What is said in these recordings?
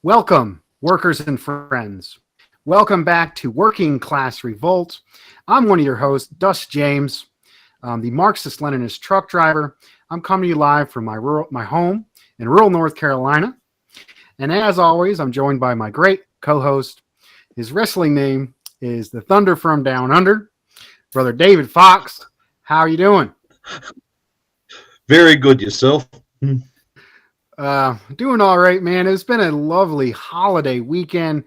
Welcome, workers and friends. Welcome back to Working Class Revolt. I'm one of your hosts, Dust James, the Marxist-Leninist truck driver. I'm coming to you live from my home in rural North Carolina. And as always, I'm joined by my great co-host. His wrestling name is the Thunder from Down Under, Brother David Fox. How are you doing? Very good. Yourself? Doing all right, man. It's been a lovely holiday weekend.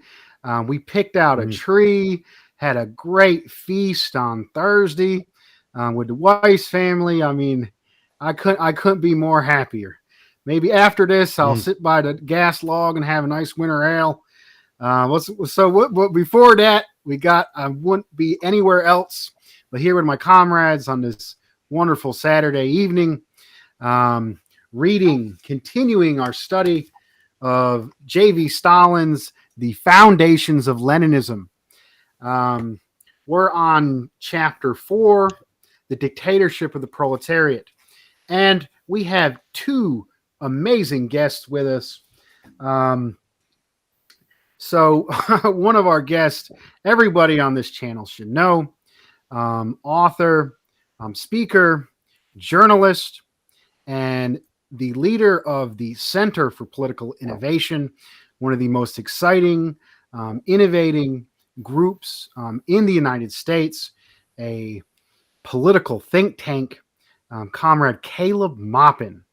We picked out a tree, had a great feast on Thursday with the Weiss family. I mean, I couldn't be more happier. Maybe after this, I'll sit by the gas log and have a nice winter ale. Before that, I wouldn't be anywhere else but here with my comrades on this wonderful Saturday evening. Continuing our study of J.V. Stalin's The Foundations of Leninism. We're on chapter 4, The Dictatorship of the Proletariat. And we have two amazing guests with us. So one of our guests, everybody on this channel should know, author, speaker, journalist, and the leader of the Center for Political Innovation, one of the most exciting, innovating groups in the United States, a political think tank, Comrade Caleb Maupin.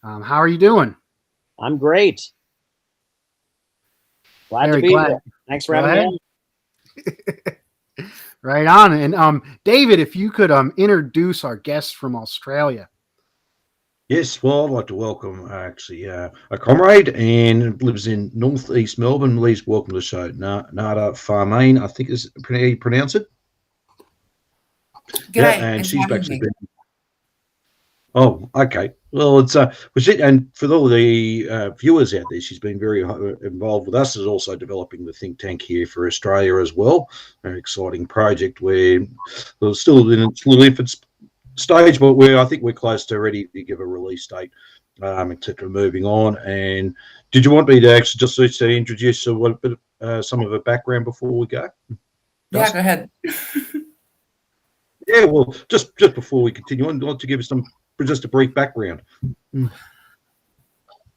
How are you doing? I'm great. Glad to be here. Thanks for having me. Right on. And David, if you could introduce our guest from Australia. Yes, well, I'd like to welcome a comrade and lives in northeast Melbourne. Please welcome to the show, Nada Farmaian, I think is how you pronounce it. G'day, yeah, and she's actually been. Oh, okay. Well, and for all the viewers out there, she's been very involved with us. Is also developing the think tank here for Australia as well. An exciting project where we're still in its little infant stage, but I think we're close to ready to give a release date, etc. Moving on. And did you want me to actually just to introduce some of her background before we go? Yeah, go ahead. Yeah, well, just before we continue on, I'd like to give us just a brief background.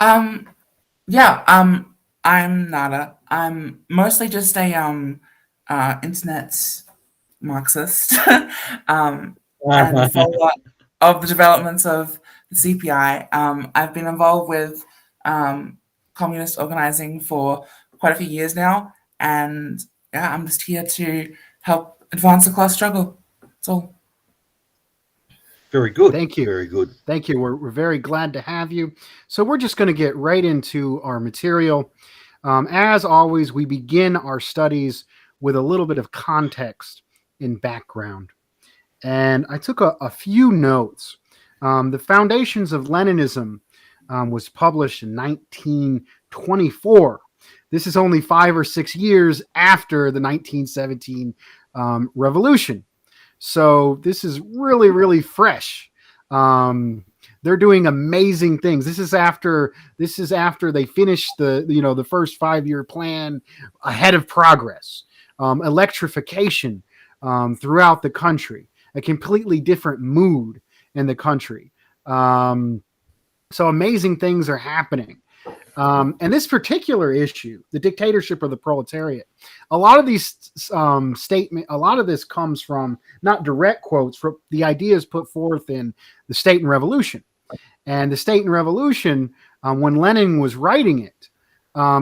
I'm Nada. I'm mostly just a internet Marxist. And a follower of the developments of the CPI. I've been involved with communist organizing for quite a few years now, and yeah, I'm just here to help advance the class struggle. That's all. Very good. Thank you. Very good. Thank you. We're very glad to have you. So we're just going to get right into our material. As always, we begin our studies with a little bit of context and background. And I took a few notes. The Foundations of Leninism was published in 1924. This is only 5 or 6 years after the 1917 revolution. So this is really, really fresh. They're doing amazing things. This is after they finished the first 5-year plan ahead of progress. Electrification throughout the country. A completely different mood in the country. So amazing things are happening. And this particular issue, the dictatorship of the proletariat, a lot of these a lot of this comes from not direct quotes from the ideas put forth in the State and Revolution. And the State and Revolution, when Lenin was writing it,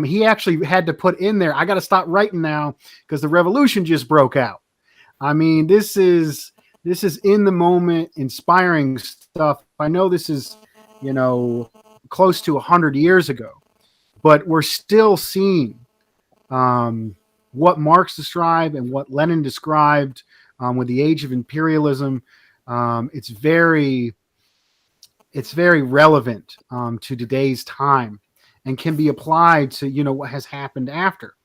he actually had to put in there, I got to stop writing now because the revolution just broke out. I mean, this is in the moment, inspiring stuff. I know this is, close to 100 years ago, but we're still seeing what Marx described and what Lenin described with the age of imperialism. It's very relevant to today's time and can be applied to, what has happened after.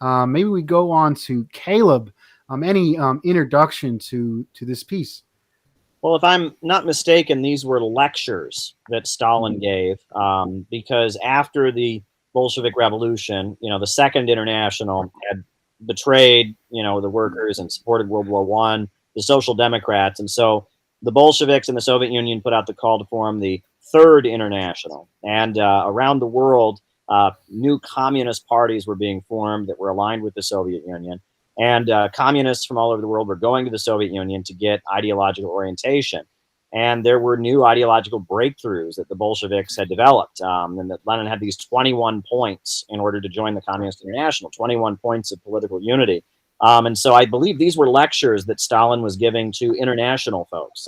Maybe we go on to Caleb. Any introduction to this piece? Well, if I'm not mistaken, these were lectures that Stalin gave because after Bolshevik Revolution, the Second International had betrayed, the workers and supported World War I, the Social Democrats. And so the Bolsheviks and the Soviet Union put out the call to form the Third International. And around the world, new communist parties were being formed that were aligned with the Soviet Union. And communists from all over the world were going to the Soviet Union to get ideological orientation. And there were new ideological breakthroughs that the Bolsheviks had developed. And that Lenin had these 21 points in order to join the Communist International, 21 points of political unity. And so I believe these were lectures that Stalin was giving to international folks,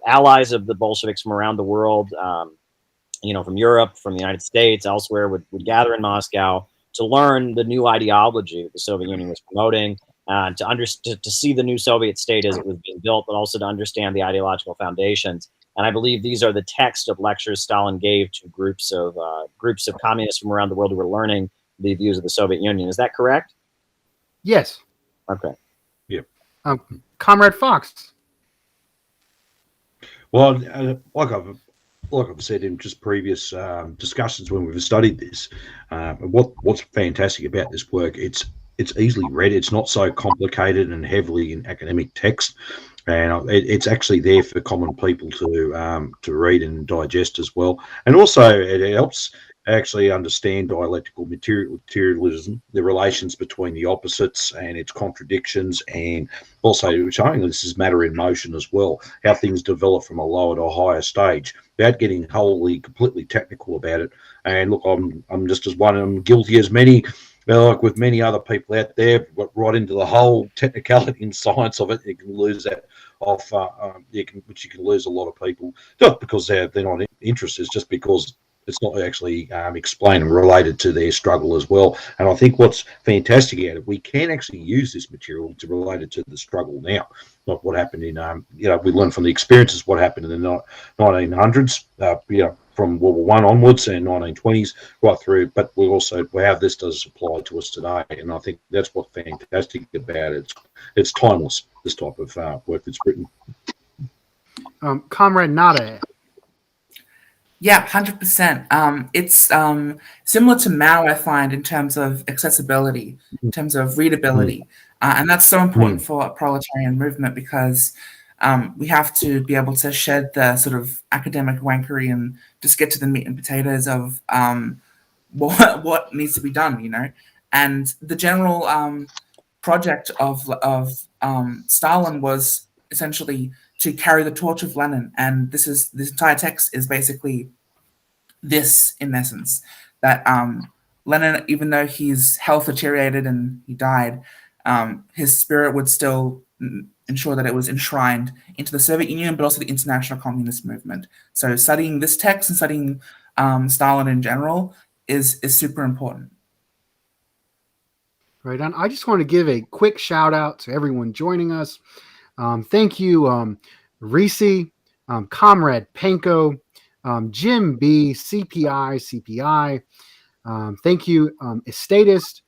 allies of the Bolsheviks from around the world, from Europe, from the United States, elsewhere, would gather in Moscow to learn the new ideology that the Soviet Union was promoting, to see the new Soviet state as it was being built, but also to understand the ideological foundations. And I believe these are the text of lectures Stalin gave to groups of communists from around the world who were learning the views of the Soviet Union. Is that correct? Yes. Okay. Yeah. Comrade Fox. Well, like I've said in just previous discussions when we've studied this, what's fantastic about this work, it's easily read. It's not so complicated and heavily in academic text, and it's actually there for common people to read and digest as well. And also, it helps actually understand dialectical materialism, the relations between the opposites and its contradictions, and also showing this is matter in motion as well, how things develop from a lower to a higher stage without getting completely technical about it. And look, I'm just as one, I'm guilty as many, like with many other people out there, right into the whole technicality and science of it. You can lose that off, which you can lose a lot of people, not because they're not interested, it's just because it's not actually explained and related to their struggle as well. And I think what's fantastic about it, we can actually use this material to relate it to the struggle now, not what happened in, we learn from the experiences what happened in the 1900s, from World War I onwards and 1920s right through, but we also how this does apply to us today. And I think that's what's fantastic about it. It's timeless, this type of work that's written. Comrade Nada. Yeah, 100%. It's similar to Mao, I find, in terms of accessibility, in terms of readability. And that's so important for a proletarian movement because we have to be able to shed the sort of academic wankery and just get to the meat and potatoes of what needs to be done, And the general project of Stalin was essentially to carry the torch of Lenin, and this entire text is basically this in essence, that Lenin, even though his health deteriorated and he died, his spirit would still ensure that it was enshrined into the Soviet Union, but also the international communist movement. So studying this text and studying Stalin in general is super important. Right on. I just want to give a quick shout out to everyone joining us. Thank you, Reese, Comrade Penko, Jim B, CPI. Thank you, Estatist.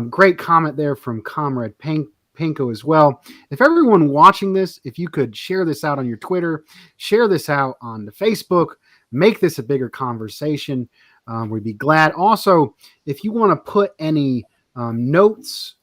Great comment there from Comrade Penko as well. If everyone watching this, if you could share this out on your Twitter, share this out on the Facebook, make this a bigger conversation, we'd be glad. Also, if you want to put any notes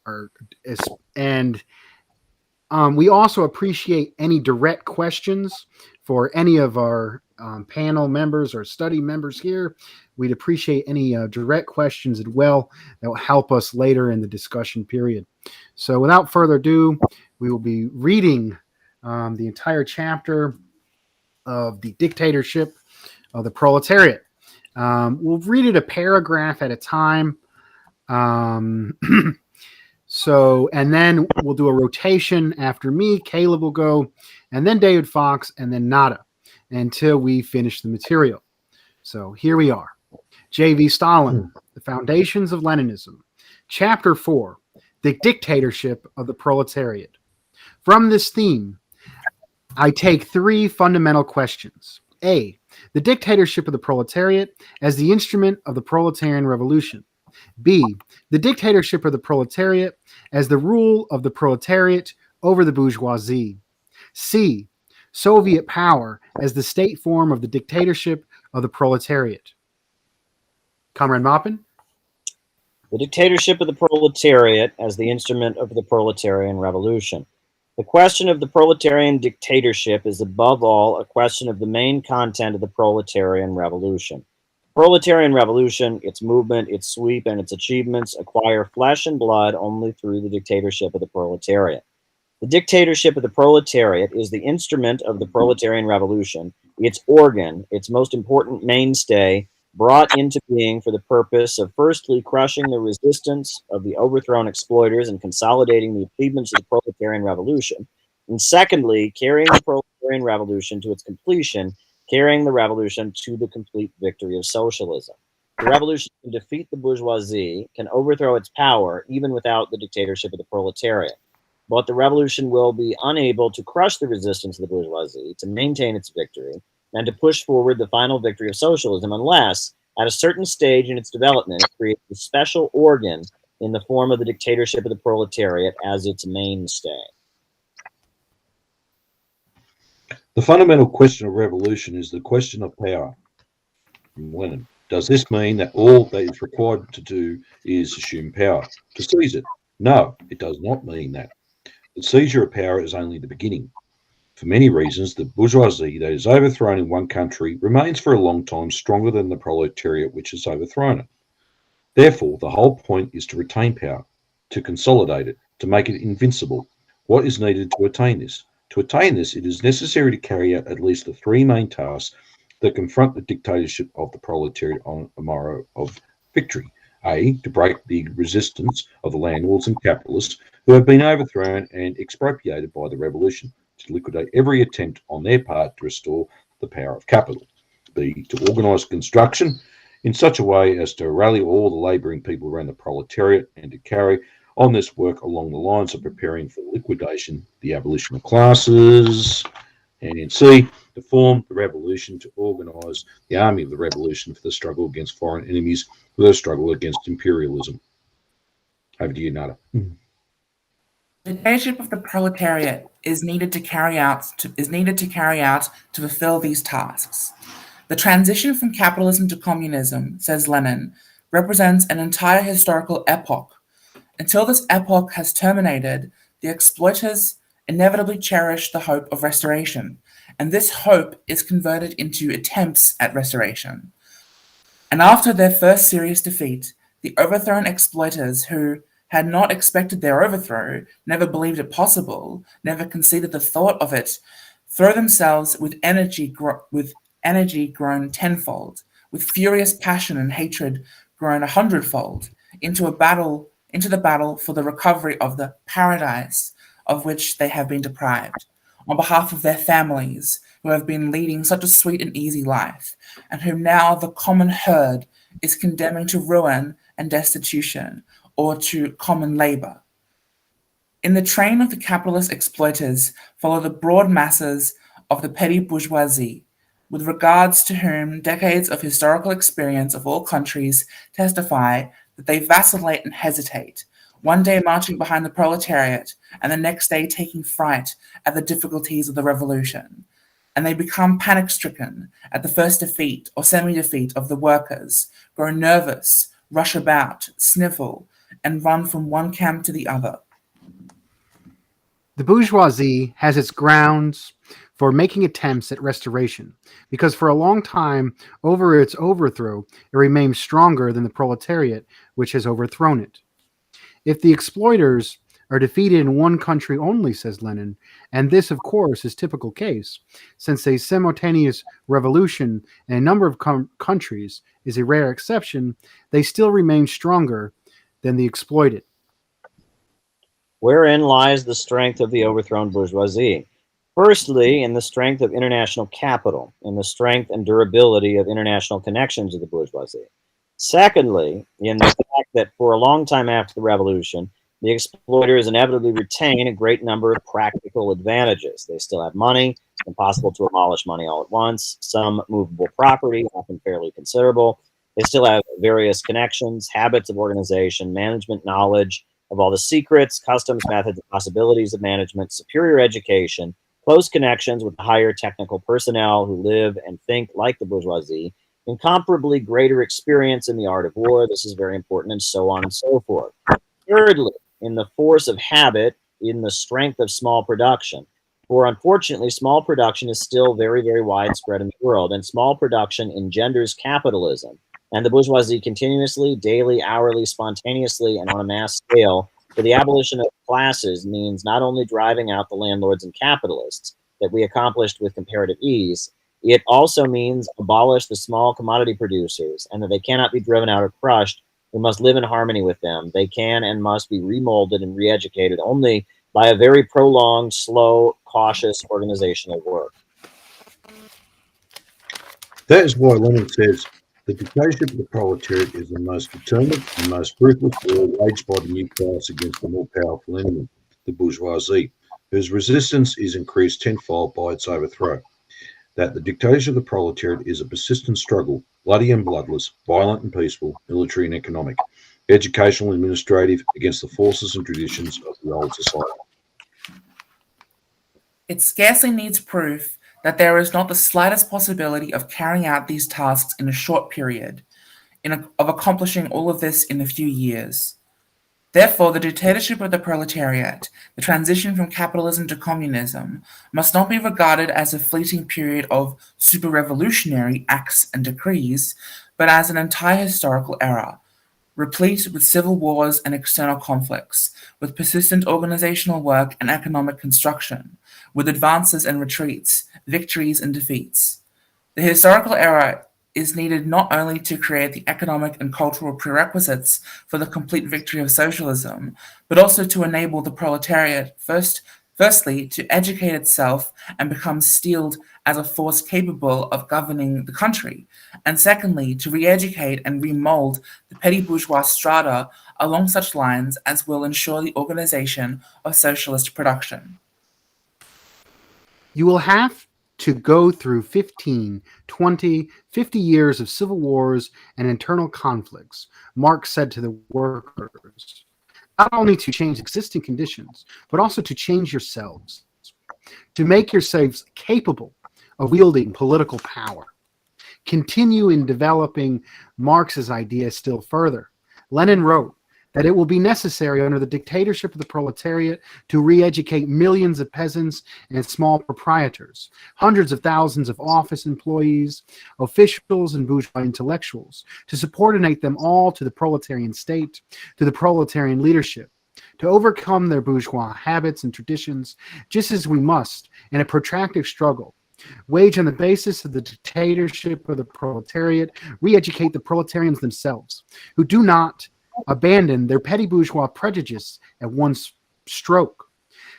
we also appreciate any direct questions for any of our panel members or study members here. We'd appreciate any direct questions as well that will help us later in the discussion period. So without further ado, we will be reading the entire chapter of The Dictatorship of the Proletariat. We'll read it a paragraph at a time. And then we'll do a rotation after me. Caleb will go, and then David Fox, and then Nada, until we finish the material. So here we are. J.V. Stalin, The Foundations of Leninism. Chapter 4, The Dictatorship of the Proletariat. From this theme, I take three fundamental questions. A, the dictatorship of the proletariat as the instrument of the proletarian revolution. B, the dictatorship of the proletariat as the rule of the proletariat over the bourgeoisie. C, Soviet power as the state form of the dictatorship of the proletariat. Comrade Maupin? The dictatorship of the proletariat as the instrument of the proletarian revolution. The question of the proletarian dictatorship is above all a question of the main content of the proletarian revolution. Proletarian revolution, its movement, its sweep, and its achievements acquire flesh and blood only through the dictatorship of the proletariat. The dictatorship of the proletariat is the instrument of the proletarian revolution, its organ, its most important mainstay, brought into being for the purpose of firstly crushing the resistance of the overthrown exploiters and consolidating the achievements of the proletarian revolution, and secondly, carrying the proletarian revolution to its completion, carrying the revolution to the complete victory of socialism. The revolution can defeat the bourgeoisie, can overthrow its power, even without the dictatorship of the proletariat. But the revolution will be unable to crush the resistance of the bourgeoisie, to maintain its victory, and to push forward the final victory of socialism unless, at a certain stage in its development, it creates a special organ in the form of the dictatorship of the proletariat as its mainstay. The fundamental question of revolution is the question of power. Lenin. Does this mean that all that is required to do is assume power, to seize it? No, it does not mean that. The seizure of power is only the beginning. For many reasons, the bourgeoisie that is overthrown in one country remains for a long time stronger than the proletariat which has overthrown it. Therefore, the whole point is to retain power, to consolidate it, to make it invincible. What is needed to attain this? To attain this, it is necessary to carry out at least the three main tasks that confront the dictatorship of the proletariat on the morrow of victory. A, to break the resistance of the landlords and capitalists who have been overthrown and expropriated by the revolution, to liquidate every attempt on their part to restore the power of capital. B, to organise construction in such a way as to rally all the labouring people around the proletariat and to carry on this work along the lines of preparing for liquidation, the abolition of classes. And C, to form the revolution, to organise the army of the revolution for the struggle against foreign enemies, for the struggle against imperialism. Over to you, Nada. The dictatorship of the proletariat is needed to carry out to fulfill these tasks. The transition from capitalism to communism, says Lenin, represents an entire historical epoch. Until this epoch has terminated, the exploiters inevitably cherish the hope of restoration, and this hope is converted into attempts at restoration. And after their first serious defeat, the overthrown exploiters who had not expected their overthrow, never believed it possible, never conceived the thought of it, throw themselves with energy grown tenfold, with furious passion and hatred grown 100-fold, into the battle for the recovery of the paradise of which they have been deprived, on behalf of their families who have been leading such a sweet and easy life, and whom now the common herd is condemning to ruin and destitution, or to common labor. In the train of the capitalist exploiters follow the broad masses of the petty bourgeoisie, with regards to whom decades of historical experience of all countries testify that they vacillate and hesitate, one day marching behind the proletariat, and the next day taking fright at the difficulties of the revolution. And they become panic-stricken at the first defeat or semi-defeat of the workers, grow nervous, rush about, sniffle, and run from one camp to the other. The bourgeoisie has its grounds for making attempts at restoration, because for a long time, over its overthrow, it remained stronger than the proletariat, which has overthrown it. If the exploiters are defeated in one country only, says Lenin, and this, of course, is typical case, since a simultaneous revolution in a number of countries is a rare exception, they still remain stronger than the exploited. Wherein lies the strength of the overthrown bourgeoisie? Firstly, in the strength of international capital, in the strength and durability of international connections of the bourgeoisie. Secondly, in the fact that for a long time after the revolution, the exploiters inevitably retain a great number of practical advantages. They still have money. It's impossible to abolish money all at once. Some movable property, often fairly considerable. They still have various connections, habits of organization, management knowledge of all the secrets, customs, methods, and possibilities of management, superior education, close connections with higher technical personnel who live and think like the bourgeoisie, incomparably greater experience in the art of war, this is very important, and so on and so forth. Thirdly, in the force of habit, in the strength of small production. For unfortunately, small production is still very, very widespread in the world, and small production engenders capitalism. And the bourgeoisie continuously, daily, hourly, spontaneously, and on a mass scale, for the abolition of classes means not only driving out the landlords and capitalists that we accomplished with comparative ease, it also means abolish the small commodity producers, and that they cannot be driven out or crushed. We must live in harmony with them. They can and must be remolded and re-educated only by a very prolonged, slow, cautious organizational work. That is why Lenin says the dictatorship of the proletariat is the most determined and most ruthless war waged by the new class against the more powerful enemy, the bourgeoisie, whose resistance is increased tenfold by its overthrow. That the dictatorship of the proletariat is a persistent struggle, bloody and bloodless, violent and peaceful, military and economic, educational and administrative, against the forces and traditions of the old society. It scarcely needs proof that there is not the slightest possibility of carrying out these tasks in a short period, of accomplishing all of this in a few years. Therefore, the dictatorship of the proletariat, the transition from capitalism to communism, must not be regarded as a fleeting period of super-revolutionary acts and decrees, but as an entire historical era, replete with civil wars and external conflicts, with persistent organizational work and economic construction, with advances and retreats, victories and defeats. The historical era is needed not only to create the economic and cultural prerequisites for the complete victory of socialism, but also to enable the proletariat, firstly, to educate itself and become steeled as a force capable of governing the country, and secondly, to re-educate and remold the petty bourgeois strata along such lines as will ensure the organization of socialist production. You will have to go through 15, 20, 50 years of civil wars and internal conflicts, Marx said to the workers, not only to change existing conditions, but also to change yourselves, to make yourselves capable of wielding political power. Continue in developing Marx's idea still further. Lenin wrote that it will be necessary under the dictatorship of the proletariat to re-educate millions of peasants and small proprietors, hundreds of thousands of office employees, officials, and bourgeois intellectuals, to subordinate them all to the proletarian state, to the proletarian leadership, to overcome their bourgeois habits and traditions, just as we must, in a protracted struggle, wage on the basis of the dictatorship of the proletariat, re-educate the proletarians themselves, who do not abandon their petty bourgeois prejudice at one stroke.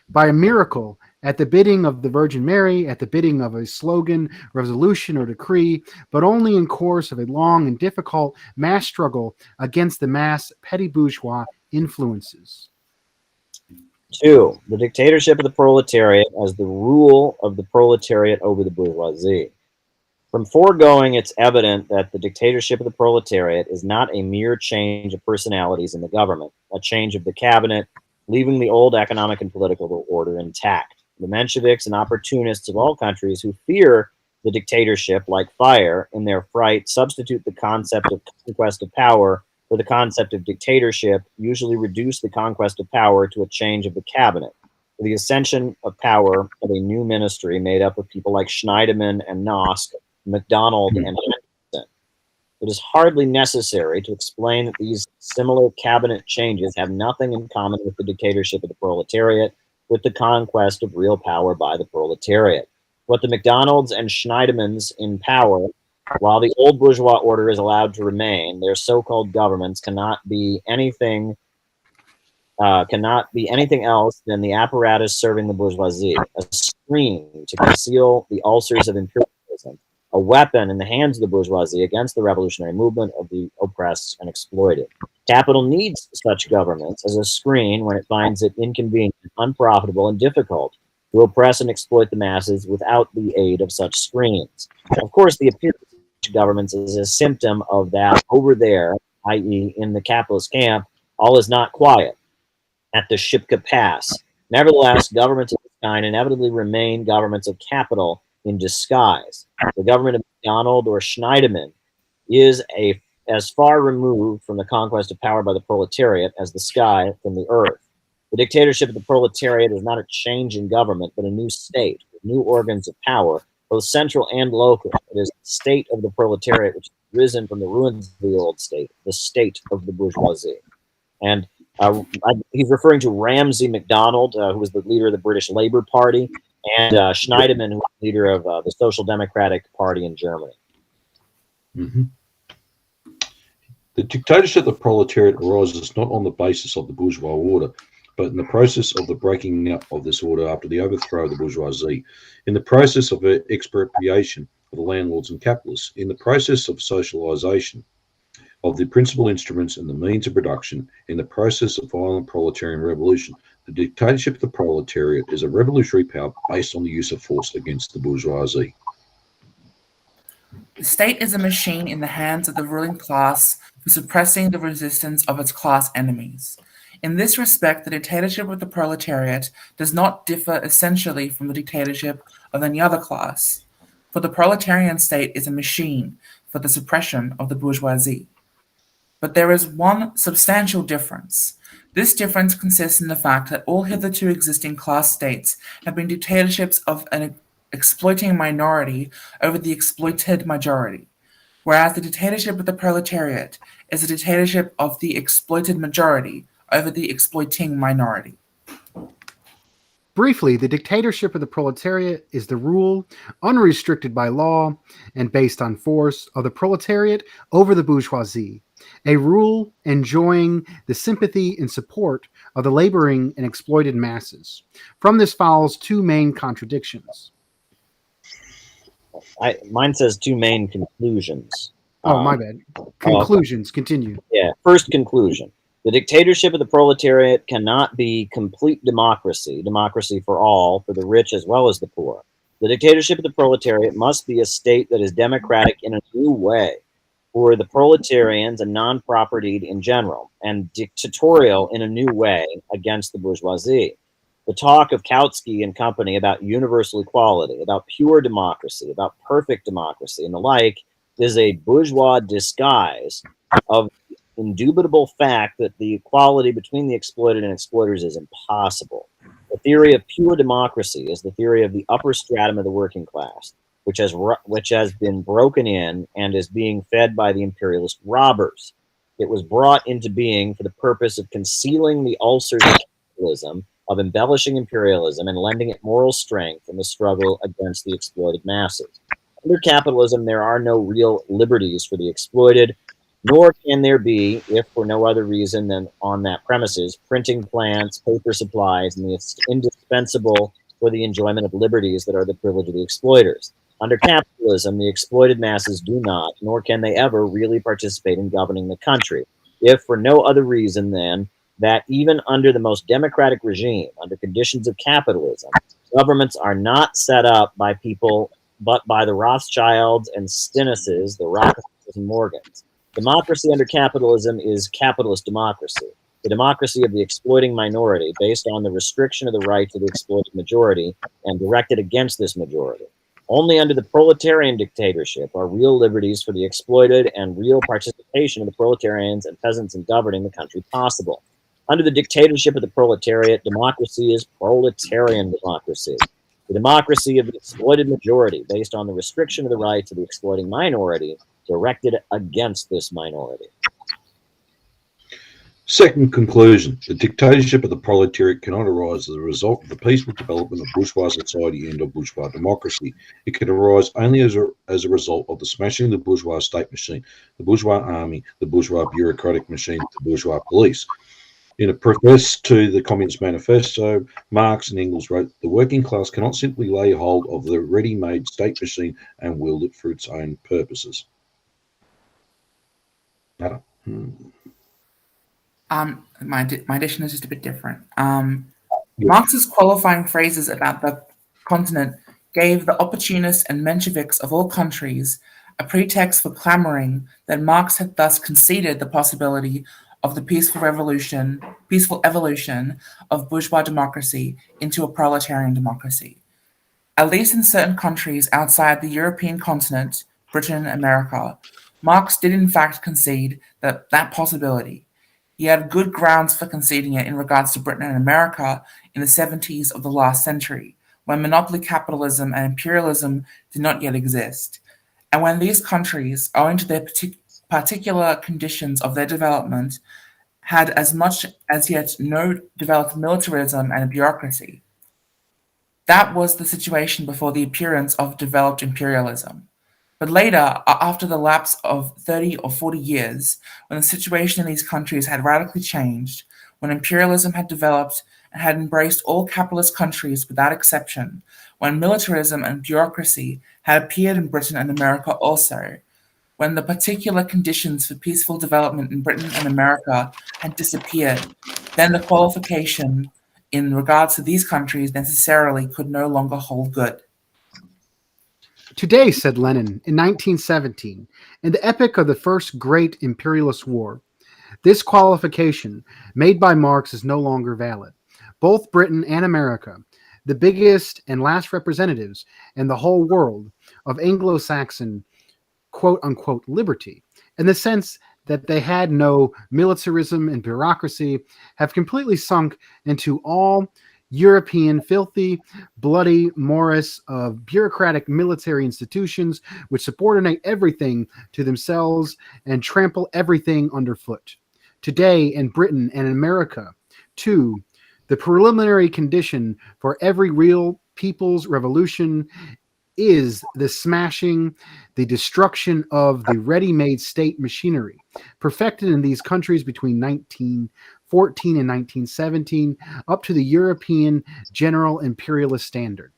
By a miracle, at the bidding of the Virgin Mary, at the bidding of a slogan, resolution, or decree, but only in course of a long and difficult mass struggle against the mass petty bourgeois influences. 2. The dictatorship of the proletariat as the rule of the proletariat over the bourgeoisie. From foregoing, it's evident that the dictatorship of the proletariat is not a mere change of personalities in the government, a change of the cabinet, leaving the old economic and political order intact. The Mensheviks and opportunists of all countries who fear the dictatorship like fire, in their fright, substitute the concept of conquest of power for the concept of dictatorship, usually reduce the conquest of power to a change of the cabinet, for the ascension of power of a new ministry made up of people like Schneiderman and Nosk, MacDonald, and Henderson. It is hardly necessary to explain that these similar cabinet changes have nothing in common with the dictatorship of the proletariat, with the conquest of real power by the proletariat. What the MacDonalds and Schneidermans in power, while the old bourgeois order is allowed to remain, their so-called governments cannot be anything else than the apparatus serving the bourgeoisie, a screen to conceal the ulcers of imperialism, a weapon in the hands of the bourgeoisie against the revolutionary movement of the oppressed and exploited. Capital needs such governments as a screen when it finds it inconvenient, unprofitable, and difficult to oppress and exploit the masses without the aid of such screens. Of course, the appearance of such governments is a symptom of that over there, i.e. in the capitalist camp, all is not quiet at the Shipka Pass. Nevertheless, governments of this kind inevitably remain governments of capital in disguise. The government of McDonald or Schneiderman is as far removed from the conquest of power by the proletariat as the sky from the earth. The dictatorship of the proletariat is not a change in government, but a new state with new organs of power, both central and local. It is the state of the proletariat which has risen from the ruins of the old state, the state of the bourgeoisie. And he's referring to Ramsay MacDonald, who was the leader of the British Labour Party, and Schneidemann, who was the leader of the Social Democratic Party in Germany. Mm-hmm. The dictatorship of the proletariat arises not on the basis of the bourgeois order, but in the process of the breaking up of this order after the overthrow of the bourgeoisie, in the process of expropriation of the landlords and capitalists, in the process of socialization of the principal instruments and the means of production, in the process of violent proletarian revolution. The dictatorship of the proletariat is a revolutionary power based on the use of force against the bourgeoisie. The state is a machine in the hands of the ruling class for suppressing the resistance of its class enemies. In this respect, the dictatorship of the proletariat does not differ essentially from the dictatorship of any other class, for the proletarian state is a machine for the suppression of the bourgeoisie. But there is one substantial difference. This difference consists in the fact that all hitherto existing class states have been dictatorships of an exploiting minority over the exploited majority, whereas the dictatorship of the proletariat is a dictatorship of the exploited majority over the exploiting minority. Briefly, the dictatorship of the proletariat is the rule, unrestricted by law and based on force, of the proletariat over the bourgeoisie, a rule enjoying the sympathy and support of the laboring and exploited masses. From this follows two main contradictions. Mine says two main conclusions. Oh, my bad. Conclusions. Continue. Yeah. First conclusion. The dictatorship of the proletariat cannot be complete democracy, democracy for all, for the rich as well as the poor. The dictatorship of the proletariat must be a state that is democratic in a new way for the proletarians and non-propertied in general, and dictatorial in a new way against the bourgeoisie. The talk of Kautsky and company about universal equality, about pure democracy, about perfect democracy, and the like is a bourgeois disguise of the indubitable fact that the equality between the exploited and exploiters is impossible. The theory of pure democracy is the theory of the upper stratum of the working class, which has been broken in and is being fed by the imperialist robbers. It was brought into being for the purpose of concealing the ulcers of capitalism, of embellishing imperialism, and lending it moral strength in the struggle against the exploited masses. Under capitalism, there are no real liberties for the exploited, nor can there be, if for no other reason than on that premises, printing plants, paper supplies, and the indispensable for the enjoyment of liberties that are the privilege of the exploiters. Under capitalism, the exploited masses do not, nor can they ever really participate in governing the country, if for no other reason than that even under the most democratic regime, under conditions of capitalism, governments are not set up by people but by the Rothschilds and Stinuses, the Rockefellers and Morgans. Democracy under capitalism is capitalist democracy, the democracy of the exploiting minority based on the restriction of the rights of the exploited majority and directed against this majority. Only under the proletarian dictatorship are real liberties for the exploited and real participation of the proletarians and peasants in governing the country possible. Under the dictatorship of the proletariat, democracy is proletarian democracy, the democracy of the exploited majority based on the restriction of the rights of the exploiting minority directed against this minority. Second conclusion, the dictatorship of the proletariat cannot arise as a result of the peaceful development of bourgeois society and of bourgeois democracy. It can arise only as a result of the smashing of the bourgeois state machine, the bourgeois army, the bourgeois bureaucratic machine, the bourgeois police. In a preface to the Communist Manifesto, Marx and Engels wrote, the working class cannot simply lay hold of the ready-made state machine and wield it for its own purposes. Nada. My edition is just a bit different. Marx's qualifying phrases about the continent gave the opportunists and Mensheviks of all countries a pretext for clamoring that Marx had thus conceded the possibility of the peaceful evolution of bourgeois democracy into a proletarian democracy. At least in certain countries outside the European continent, Britain, America, Marx did in fact concede that possibility. He had good grounds for conceding it in regards to Britain and America in the 70s of the last century, when monopoly capitalism and imperialism did not yet exist, and when these countries, owing to their particular conditions of their development, had as much as yet no developed militarism and bureaucracy. That was the situation before the appearance of developed imperialism. But later, after the lapse of 30 or 40 years, when the situation in these countries had radically changed, when imperialism had developed and had embraced all capitalist countries without exception, when militarism and bureaucracy had appeared in Britain and America also, when the particular conditions for peaceful development in Britain and America had disappeared, then the qualification in regards to these countries necessarily could no longer hold good. Today, said Lenin, in 1917, in the epoch of the first great imperialist war, this qualification made by Marx is no longer valid. Both Britain and America, the biggest and last representatives in the whole world of Anglo-Saxon quote-unquote liberty, in the sense that they had no militarism and bureaucracy, have completely sunk into all European filthy, bloody morass of bureaucratic military institutions which subordinate everything to themselves and trample everything underfoot. Today, in Britain and in America, too, the preliminary condition for every real people's revolution is the smashing, the destruction of the ready-made state machinery, perfected in these countries between 1914 and 1917, up to the European general imperialist standard.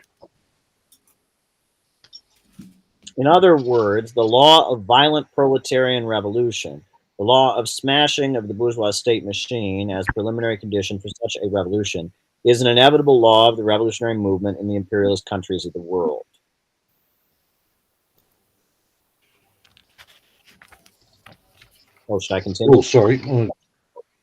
In other words, the law of violent proletarian revolution, the law of smashing of the bourgeois state machine as preliminary condition for such a revolution, is an inevitable law of the revolutionary movement in the imperialist countries of the world. Oh, should I continue? Oh, sorry.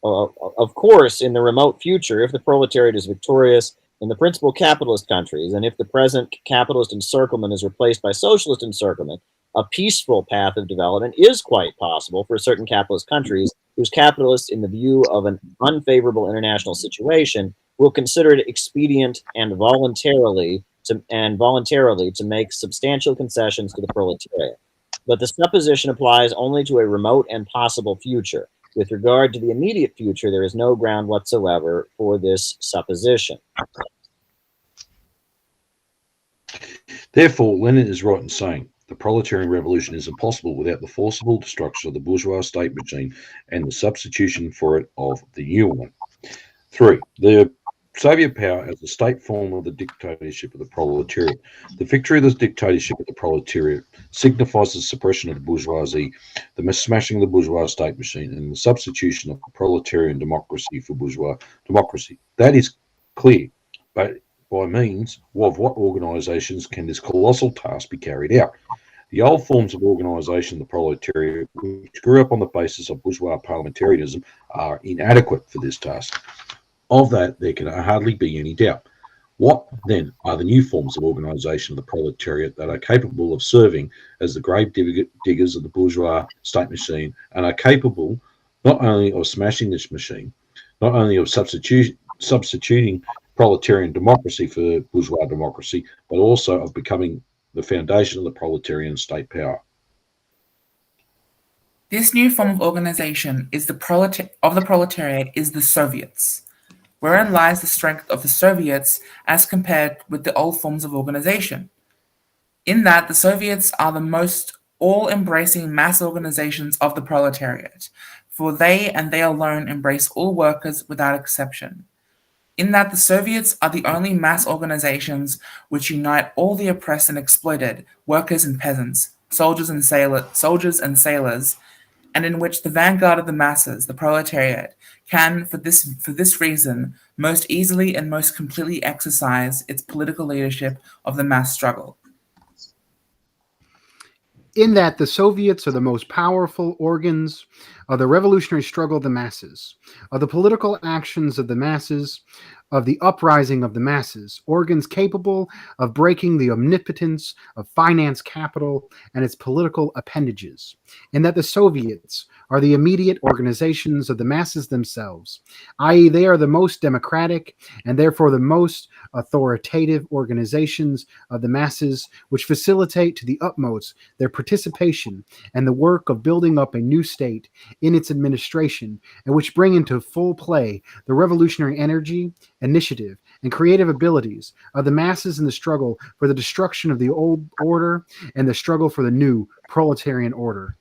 Of course, in the remote future, if the proletariat is victorious in the principal capitalist countries, and if the present capitalist encirclement is replaced by socialist encirclement, a peaceful path of development is quite possible for certain capitalist countries whose capitalists, in the view of an unfavorable international situation, will consider it expedient and voluntarily to make substantial concessions to the proletariat. But the supposition applies only to a remote and possible future. With regard to the immediate future, there is no ground whatsoever for this supposition. Therefore, Lenin is right in saying the proletarian revolution is impossible without the forcible destruction of the bourgeois state machine and the substitution for it of the new one. 3. The Soviet power as the state form of the dictatorship of the proletariat. The victory of the dictatorship of the proletariat signifies the suppression of the bourgeoisie, the smashing of the bourgeois state machine, and the substitution of proletarian democracy for bourgeois democracy. That is clear, but by means of what organisations can this colossal task be carried out? The old forms of organisation, the proletariat, which grew up on the basis of bourgeois parliamentarism, are inadequate for this task. Of that, there can hardly be any doubt. What, then, are the new forms of organisation of the proletariat that are capable of serving as the grave diggers of the bourgeois state machine and are capable not only of smashing this machine, not only of substituting proletarian democracy for bourgeois democracy, but also of becoming the foundation of the proletarian state power? This new form of organisation is the proletariat is the Soviets. Wherein lies the strength of the Soviets as compared with the old forms of organization? In that the Soviets are the most all-embracing mass organizations of the proletariat, for they and they alone embrace all workers without exception. In that the Soviets are the only mass organizations which unite all the oppressed and exploited, workers and peasants, soldiers and sailors, and in which the vanguard of the masses, the proletariat, can, for this reason, most easily and most completely exercise its political leadership of the mass struggle. In that the Soviets are the most powerful organs of the revolutionary struggle of the masses, of the political actions of the masses, of the uprising of the masses, organs capable of breaking the omnipotence of finance capital and its political appendages, and that the Soviets are the immediate organizations of the masses themselves, i.e., they are the most democratic and therefore the most authoritative organizations of the masses, which facilitate to the utmost their participation and the work of building up a new state in its administration, and which bring into full play the revolutionary energy, initiative, and creative abilities of the masses in the struggle for the destruction of the old order and the struggle for the new proletarian order.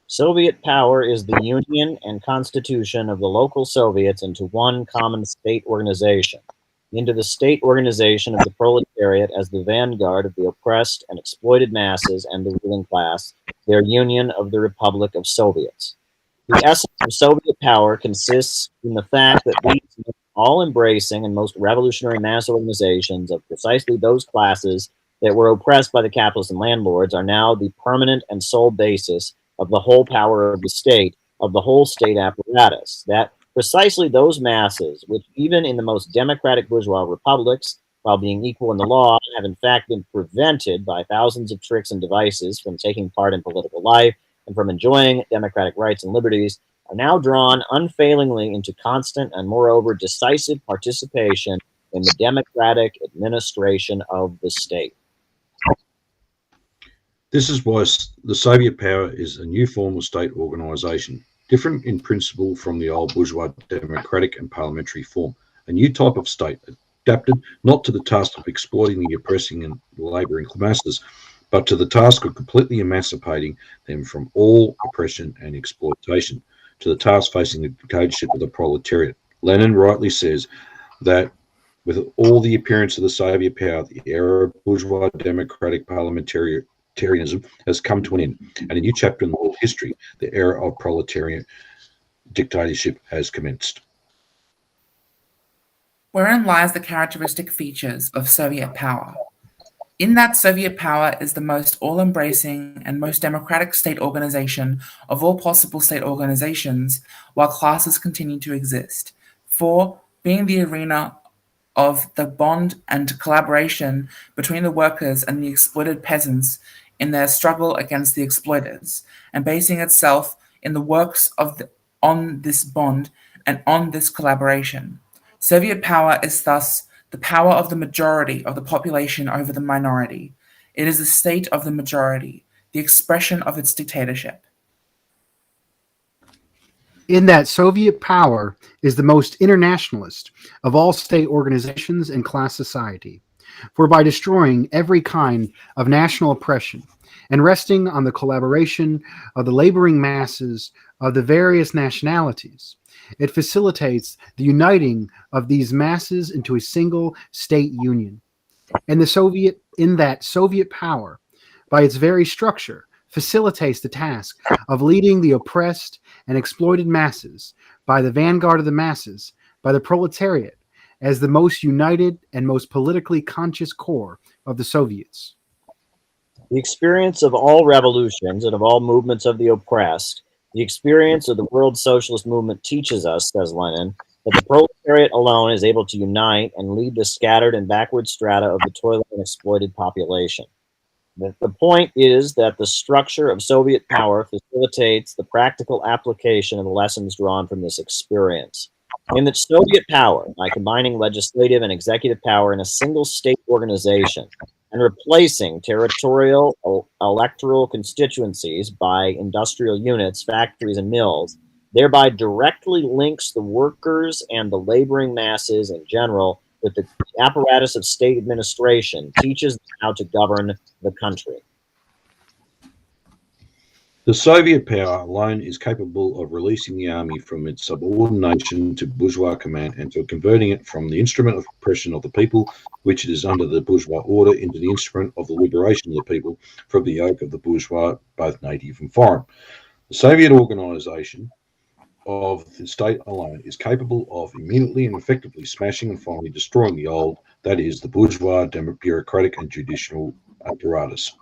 Soviet power is the union and constitution of the local Soviets into one common state organization, into the state organization of the proletariat as the vanguard of the oppressed and exploited masses and the ruling class, their union of the Republic of Soviets. The essence of Soviet power consists in the fact that these all-embracing and most revolutionary mass organizations of precisely those classes that were oppressed by the capitalists and landlords are now the permanent and sole basis of the whole power of the state, of the whole state apparatus. That precisely those masses, which even in the most democratic bourgeois republics, while being equal in the law, have in fact been prevented by thousands of tricks and devices from taking part in political life and from enjoying democratic rights and liberties, are now drawn unfailingly into constant and moreover decisive participation in the democratic administration of the state. This is why the Soviet power is a new form of state organisation, different in principle from the old bourgeois democratic and parliamentary form, a new type of state adapted not to the task of exploiting the oppressing and labouring masses, but to the task of completely emancipating them from all oppression and exploitation, to the task facing the dictatorship of the proletariat. Lenin rightly says that with all the appearance of the Soviet power, the era of bourgeois democratic parliamentarianism has come to an end, and a new chapter in the world history, the era of proletarian dictatorship, has commenced. Wherein lies the characteristic features of Soviet power? In that Soviet power is the most all-embracing and most democratic state organization of all possible state organizations, while classes continue to exist. 4. Being the arena of the bond and collaboration between the workers and the exploited peasants in their struggle against the exploiters, and basing itself in the works on this bond and on this collaboration. Soviet power is thus the power of the majority of the population over the minority. It is the state of the majority, the expression of its dictatorship. In that Soviet power is the most internationalist of all state organizations and class society. For by destroying every kind of national oppression and resting on the collaboration of the laboring masses of the various nationalities, it facilitates the uniting of these masses into a single state union. And in that Soviet power, by its very structure, facilitates the task of leading the oppressed and exploited masses by the vanguard of the masses, by the proletariat, as the most united and most politically conscious core of the Soviets. The experience of all revolutions and of all movements of the oppressed, the experience of the world socialist movement teaches us, says Lenin, that the proletariat alone is able to unite and lead the scattered and backward strata of the toiling and exploited population. The point is that the structure of Soviet power facilitates the practical application of the lessons drawn from this experience. In the Soviet power, by combining legislative and executive power in a single state organization and replacing territorial electoral constituencies by industrial units, factories, and mills, thereby directly links the workers and the laboring masses in general with the apparatus of state administration, teaches them how to govern the country. The Soviet power alone is capable of releasing the army from its subordination to bourgeois command and to converting it from the instrument of oppression of the people, which it is under the bourgeois order, into the instrument of the liberation of the people from the yoke of the bourgeois, both native and foreign. The Soviet organization of the state alone is capable of immediately and effectively smashing and finally destroying the old, that is, the bourgeois, bureaucratic and judicial apparatus.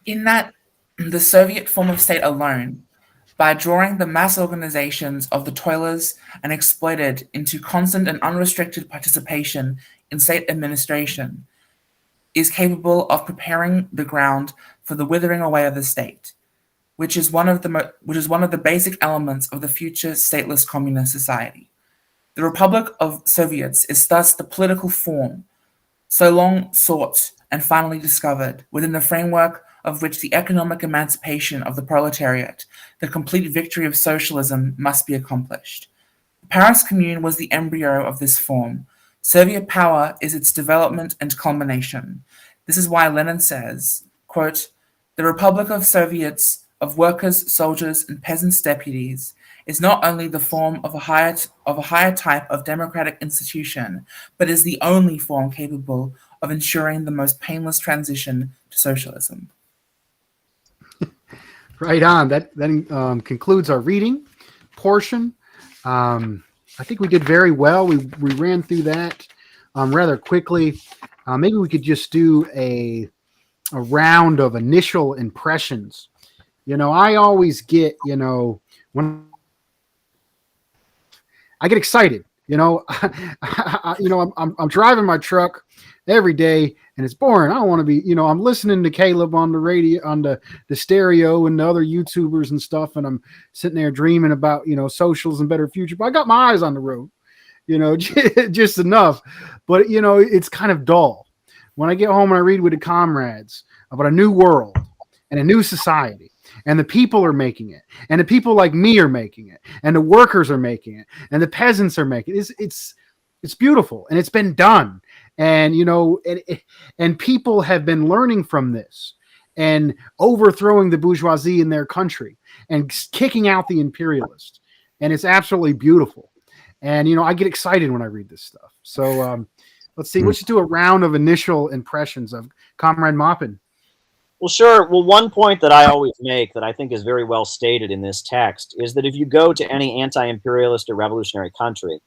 In that the Soviet form of state alone, by drawing the mass organizations of the toilers and exploited into constant and unrestricted participation in state administration, is capable of preparing the ground for the withering away of the state, which is one of the basic elements of the future stateless communist society. The Republic of Soviets is thus the political form so long sought and finally discovered, within the framework of which the economic emancipation of the proletariat, the complete victory of socialism, must be accomplished. The Paris Commune was the embryo of this form. Soviet power is its development and culmination. This is why Lenin says, quote, "The Republic of Soviets, of workers, soldiers, and peasants' deputies, is not only the form of a higher type of democratic institution, but is the only form capable of ensuring the most painless transition to socialism." Right on. That concludes our reading portion. I think we did very well. We ran through that rather quickly. Maybe we could just do a round of initial impressions. I always get, when I get excited, I'm driving my truck every day and it's boring. I don't want to be, I'm listening to Caleb on the radio, on the stereo and the other YouTubers and stuff. And I'm sitting there dreaming about, socials and better future, but I got my eyes on the road, just enough. But, it's kind of dull. When I get home and I read with the comrades about a new world and a new society, and the people are making it, and the people like me are making it, and the workers are making it, and the peasants are making it. It's beautiful, and it's been done. And, and people have been learning from this and overthrowing the bourgeoisie in their country and kicking out the imperialists. And it's absolutely beautiful. And, I get excited when I read this stuff. So let's see. Let's just do a round of initial impressions of Comrade Maupin. Well, sure. Well, one point that I always make that I think is very well stated in this text is that if you go to any anti-imperialist or revolutionary country,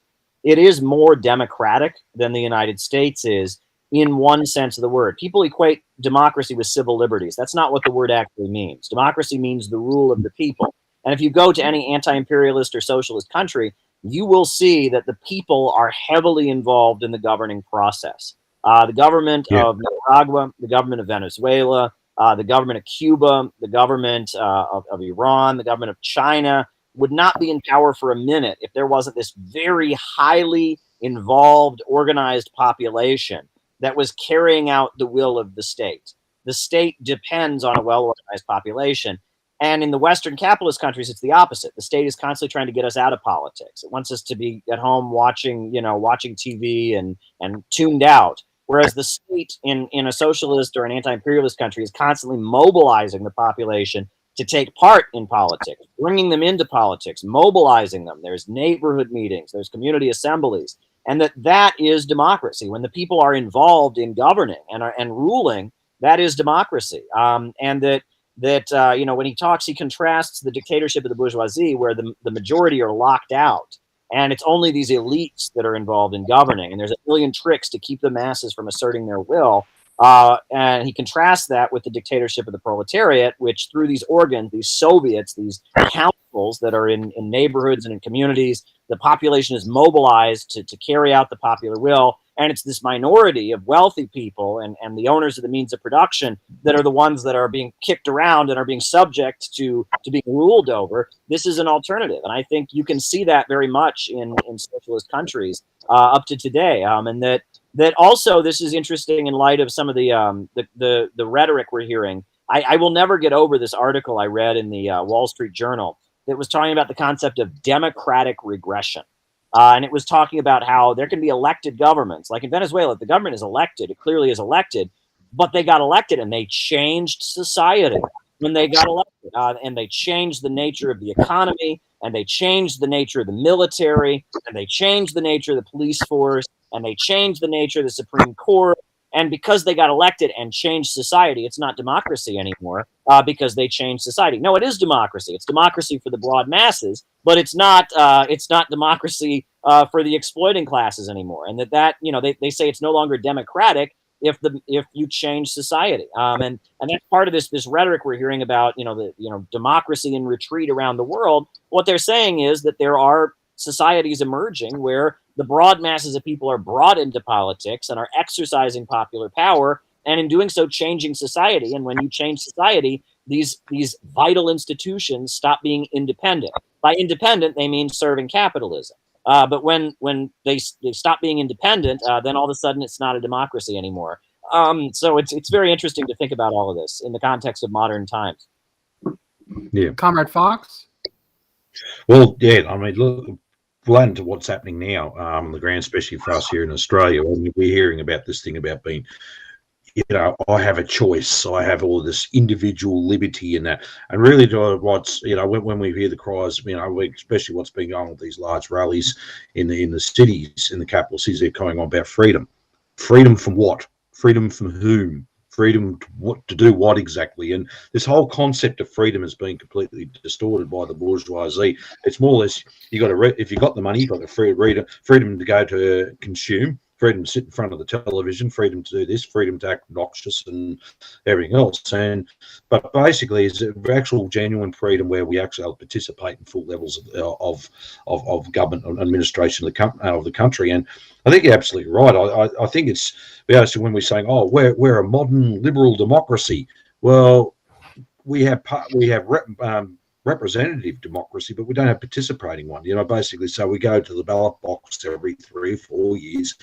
it is more democratic than the United States is in one sense of the word. People equate democracy with civil liberties. That's not what the word actually means. Democracy means the rule of the people. And if you go to any anti-imperialist or socialist country, you will see that the people are heavily involved in the governing process. The government of Nicaragua, the government of Venezuela, the government of Cuba, the government of Iran, the government of China would not be in power for a minute if there wasn't this very highly involved, organized population that was carrying out the will of the state. The state depends on a well-organized population. And in the Western capitalist countries, it's the opposite. The state is constantly trying to get us out of politics. It wants us to be at home watching TV and tuned out. Whereas the state in a socialist or an anti-imperialist country is constantly mobilizing the population to take part in politics, bringing them into politics, mobilizing them. There's neighborhood meetings, there's community assemblies, and that is democracy. When the people are involved in governing and ruling, that is democracy. And that when he talks, he contrasts the dictatorship of the bourgeoisie, where the majority are locked out. And it's only these elites that are involved in governing. And there's a million tricks to keep the masses from asserting their will. And he contrasts that with the dictatorship of the proletariat, which through these organs, these Soviets, these councils that are in neighborhoods and in communities, the population is mobilized to carry out the popular will. And it's this minority of wealthy people and the owners of the means of production that are the ones that are being kicked around and are being subject to being ruled over. This is an alternative. And I think you can see that very much in socialist countries up to today. And that also, this is interesting in light of some of the rhetoric we're hearing. I will never get over this article I read in the Wall Street Journal that was talking about the concept of democratic regression. And it was talking about how there can be elected governments. Like in Venezuela, the government is elected. It clearly is elected. But they got elected and they changed society when they got elected. And they changed the nature of the economy. And they changed the nature of the military. And they changed the nature of the police force. And they changed the nature of the Supreme Court. And because they got elected and changed society, it's not democracy anymore because they changed society. No, it is democracy. It's democracy for the broad masses, but it's not democracy for the exploiting classes anymore. And they say it's no longer democratic if you change society. And that's part of this rhetoric we're hearing about, democracy in retreat around the world. What they're saying is that there are societies emerging where the broad masses of people are brought into politics and are exercising popular power, and in doing so changing society. And when you change society, these vital institutions stop being independent. By independent, they mean serving capitalism. But when they stop being independent, then all of a sudden it's not a democracy anymore. So it's very interesting to think about all of this in the context of modern times. Yeah, Comrade Fox. Well, yeah, I mean, look, relating to what's happening now on the ground, especially for us here in Australia, we're hearing about this thing about being, I have a choice. I have all this individual liberty in that. And really, what's, when we hear the cries, especially what's been going on with these large rallies in the cities, in the capital cities, they're going on about freedom. Freedom from what? Freedom from whom? Freedom to do what exactly? And this whole concept of freedom has been completely distorted by the bourgeoisie. It's more or less, if you got the money, you got the freedom to go to consume, freedom to sit in front of the television, freedom to do this, freedom to act obnoxious and everything else. But basically, it's an actual genuine freedom where we actually participate in full levels of government and administration of the country. And I think you're absolutely right. I think it's when we're saying, oh, we're a modern liberal democracy. Well, we have representative democracy, but we don't have participating one. Basically, so we go to the ballot box every 3 or 4 years.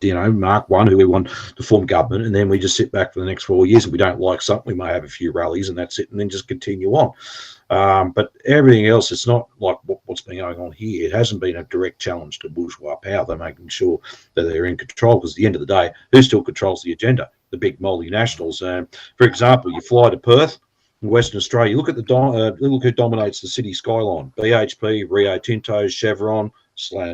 Mark one who we want to form government, and then we just sit back for the next 4 years. If we don't like something, we may have a few rallies, and that's it, and then just continue on. But everything else, it's not like what's been going on here. It hasn't been a direct challenge to bourgeois power. They're making sure that they're in control, because at the end of the day, who still controls the agenda? The big multinationals. For example, you fly to Perth in Western Australia. Look at look who dominates the city skyline: BHP, Rio Tinto, Chevron,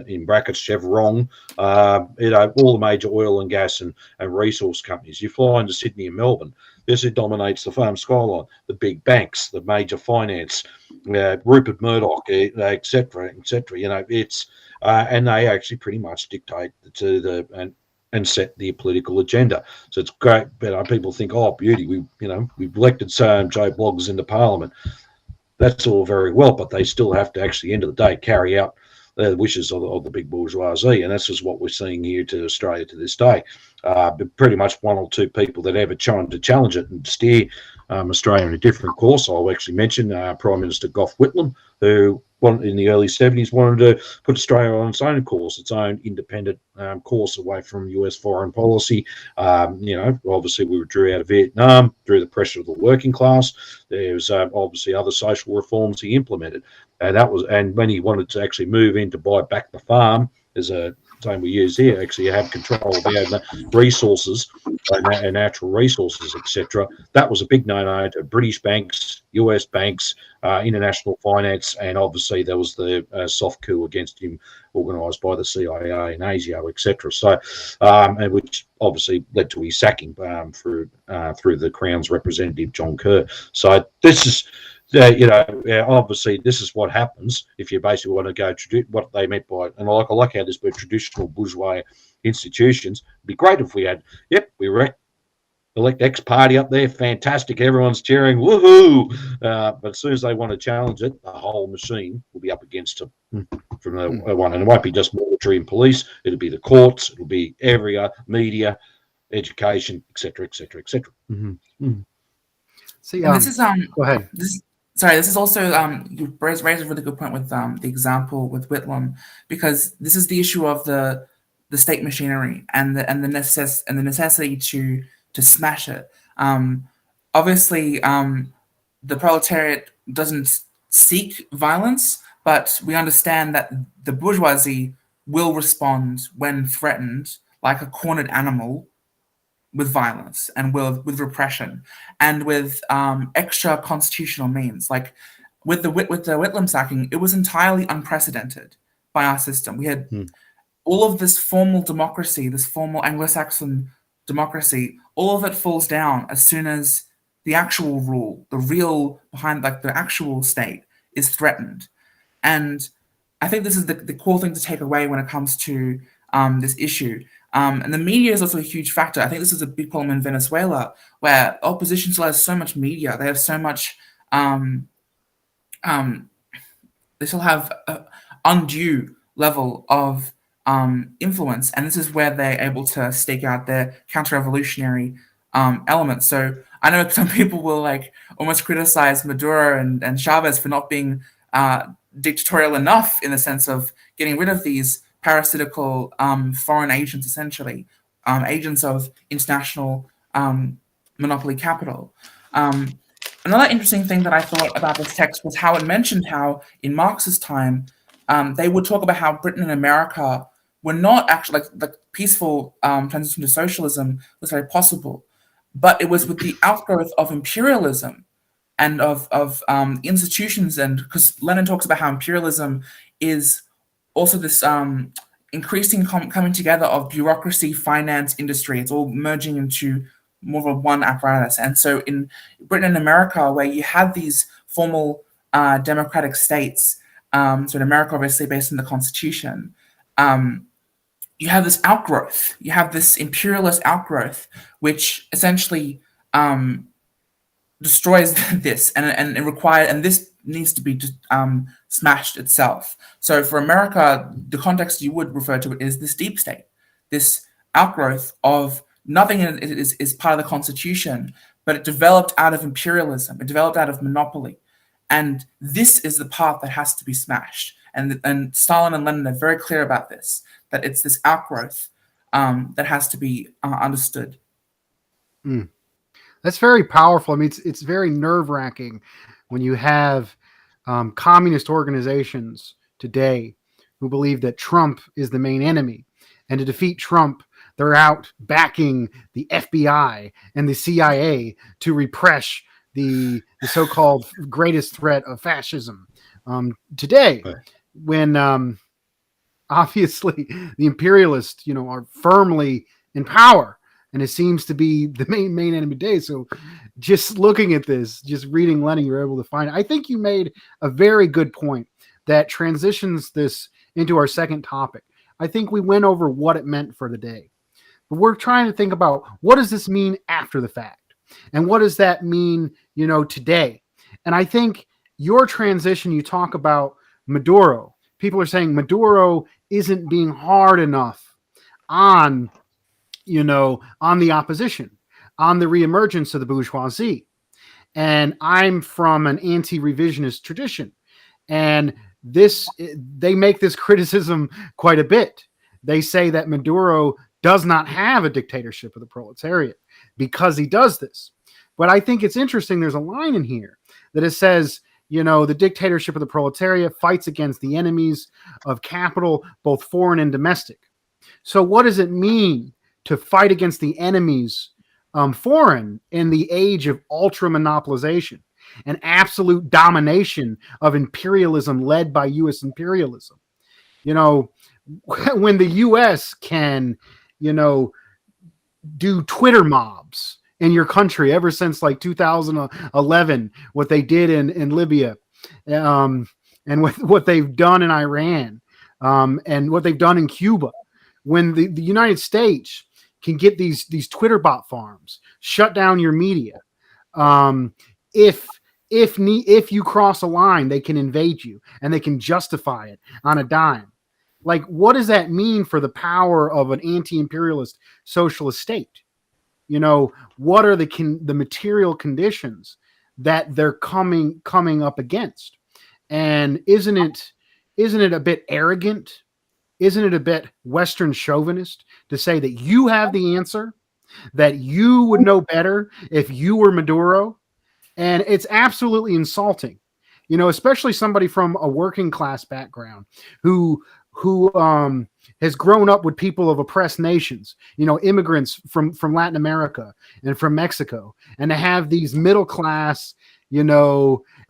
in brackets Chevron, all the major oil and gas and resource companies. You fly into Sydney and Melbourne, this it dominates the farm skyline, the big banks, the major finance, Rupert Murdoch, etc., etc. It's and they actually pretty much dictate to and set the political agenda. So it's great. But people think, oh, beauty, we've elected Joe Bloggers into Parliament. That's all very well, but they still have to actually, end of the day, carry out the wishes of the big bourgeoisie, and that's just what we're seeing here to Australia to this day. But pretty much one or two people that ever tried to challenge it and steer Australia in a different course. I'll actually mention Prime Minister Gough Whitlam, who in the early 70s wanted to put Australia on its own course, its own independent course away from US foreign policy. Obviously we withdrew out of Vietnam through the pressure of the working class. There was obviously other social reforms he implemented. And when he wanted to actually move in to buy back the farm, as a term we use here, actually have control of the resources and natural resources, etc. That was a big no-no to British banks, US banks, international finance, and obviously there was the soft coup against him organised by the CIA in Asia, etc. So, and which obviously led to his sacking through the Crown's representative John Kerr. So this is. Obviously, this is what happens if you basically want to go what they meant by it. And I like how this word traditional bourgeois institutions. It'd be great if we had, we elect X party up there, fantastic, everyone's cheering, woohoo! But as soon as they want to challenge it, the whole machine will be up against them from the one. And it won't be just military and police, it'll be the courts, it'll be every media, education, etc., etc., etc. See, this is go ahead. This is also you raised a really good point with the example with Whitlam, because this is the issue of the state machinery and the necessity to smash it. Obviously, the proletariat doesn't seek violence, but we understand that the bourgeoisie will respond when threatened, like a cornered animal, with violence and with repression and with extra constitutional means. Like with the Whitlam sacking, it was entirely unprecedented by our system. We had all of this formal democracy, this formal Anglo-Saxon democracy, all of it falls down as soon as the actual rule, the real behind, like the actual state, is threatened. And I think this is the core thing to take away when it comes to this issue. And the media is also a huge factor. I think this is a big problem in Venezuela, where opposition still has so much media. They have so much. They still have an undue level of influence, and this is where they're able to stake out their counter-revolutionary elements. So I know some people will like almost criticize Maduro and Chavez for not being dictatorial enough in the sense of getting rid of these parasitical foreign agents, essentially agents of international monopoly capital. Another interesting thing that I thought about this text was how it mentioned how in Marx's time they would talk about how Britain and America were not actually like the peaceful transition to socialism was very possible, but it was with the outgrowth of imperialism and of institutions, and because Lenin talks about how imperialism is also this increasing coming together of bureaucracy, finance, industry. It's all merging into more of one apparatus. And so in Britain and America, where you had these formal democratic states, so in America, obviously based on the Constitution, you have this outgrowth. You have this imperialist outgrowth, which essentially destroys this and required, and this needs to be smashed itself. So for America, the context you would refer to it is this deep state, this outgrowth of nothing is part of the Constitution, but it developed out of imperialism. It developed out of monopoly. And this is the path that has to be smashed. And Stalin and Lenin are very clear about this, that it's this outgrowth that has to be understood. Mm. That's very powerful. I mean, it's very nerve-wracking when you have communist organizations today who believe that Trump is the main enemy. And to defeat Trump, they're out backing the FBI and the CIA to repress the so-called greatest threat of fascism. Today, when obviously the imperialists, are firmly in power, and it seems to be the main enemy today. So just looking at this, just reading Lenin, you're able to find it. I think you made a very good point that transitions this into our second topic. I think we went over what it meant for the day. But we're trying to think about what does this mean after the fact? And what does that mean, today? And I think your transition, you talk about Maduro. People are saying Maduro isn't being hard enough on the opposition, on the reemergence of the bourgeoisie. And I'm from an anti-revisionist tradition. And they make this criticism quite a bit. They say that Maduro does not have a dictatorship of the proletariat because he does this. But I think it's interesting. There's a line in here that it says, the dictatorship of the proletariat fights against the enemies of capital, both foreign and domestic. So what does it mean to fight against the enemies foreign in the age of ultra monopolization and absolute domination of imperialism led by U.S. imperialism? When the U.S. can, do Twitter mobs in your country ever since like 2011, what they did in Libya, and what they've done in Iran, and what they've done in Cuba, when the United States can get these Twitter bot farms, shut down your media. If you cross a line, they can invade you and they can justify it on a dime. Like, what does that mean for the power of an anti-imperialist socialist state? What are the material conditions that they're coming up against? And isn't it a bit arrogant? Isn't it a bit Western chauvinist to say that you have the answer, that you would know better if you were Maduro? And it's absolutely insulting, especially somebody from a working class background who has grown up with people of oppressed nations, immigrants from Latin America and from Mexico, and to have these middle class,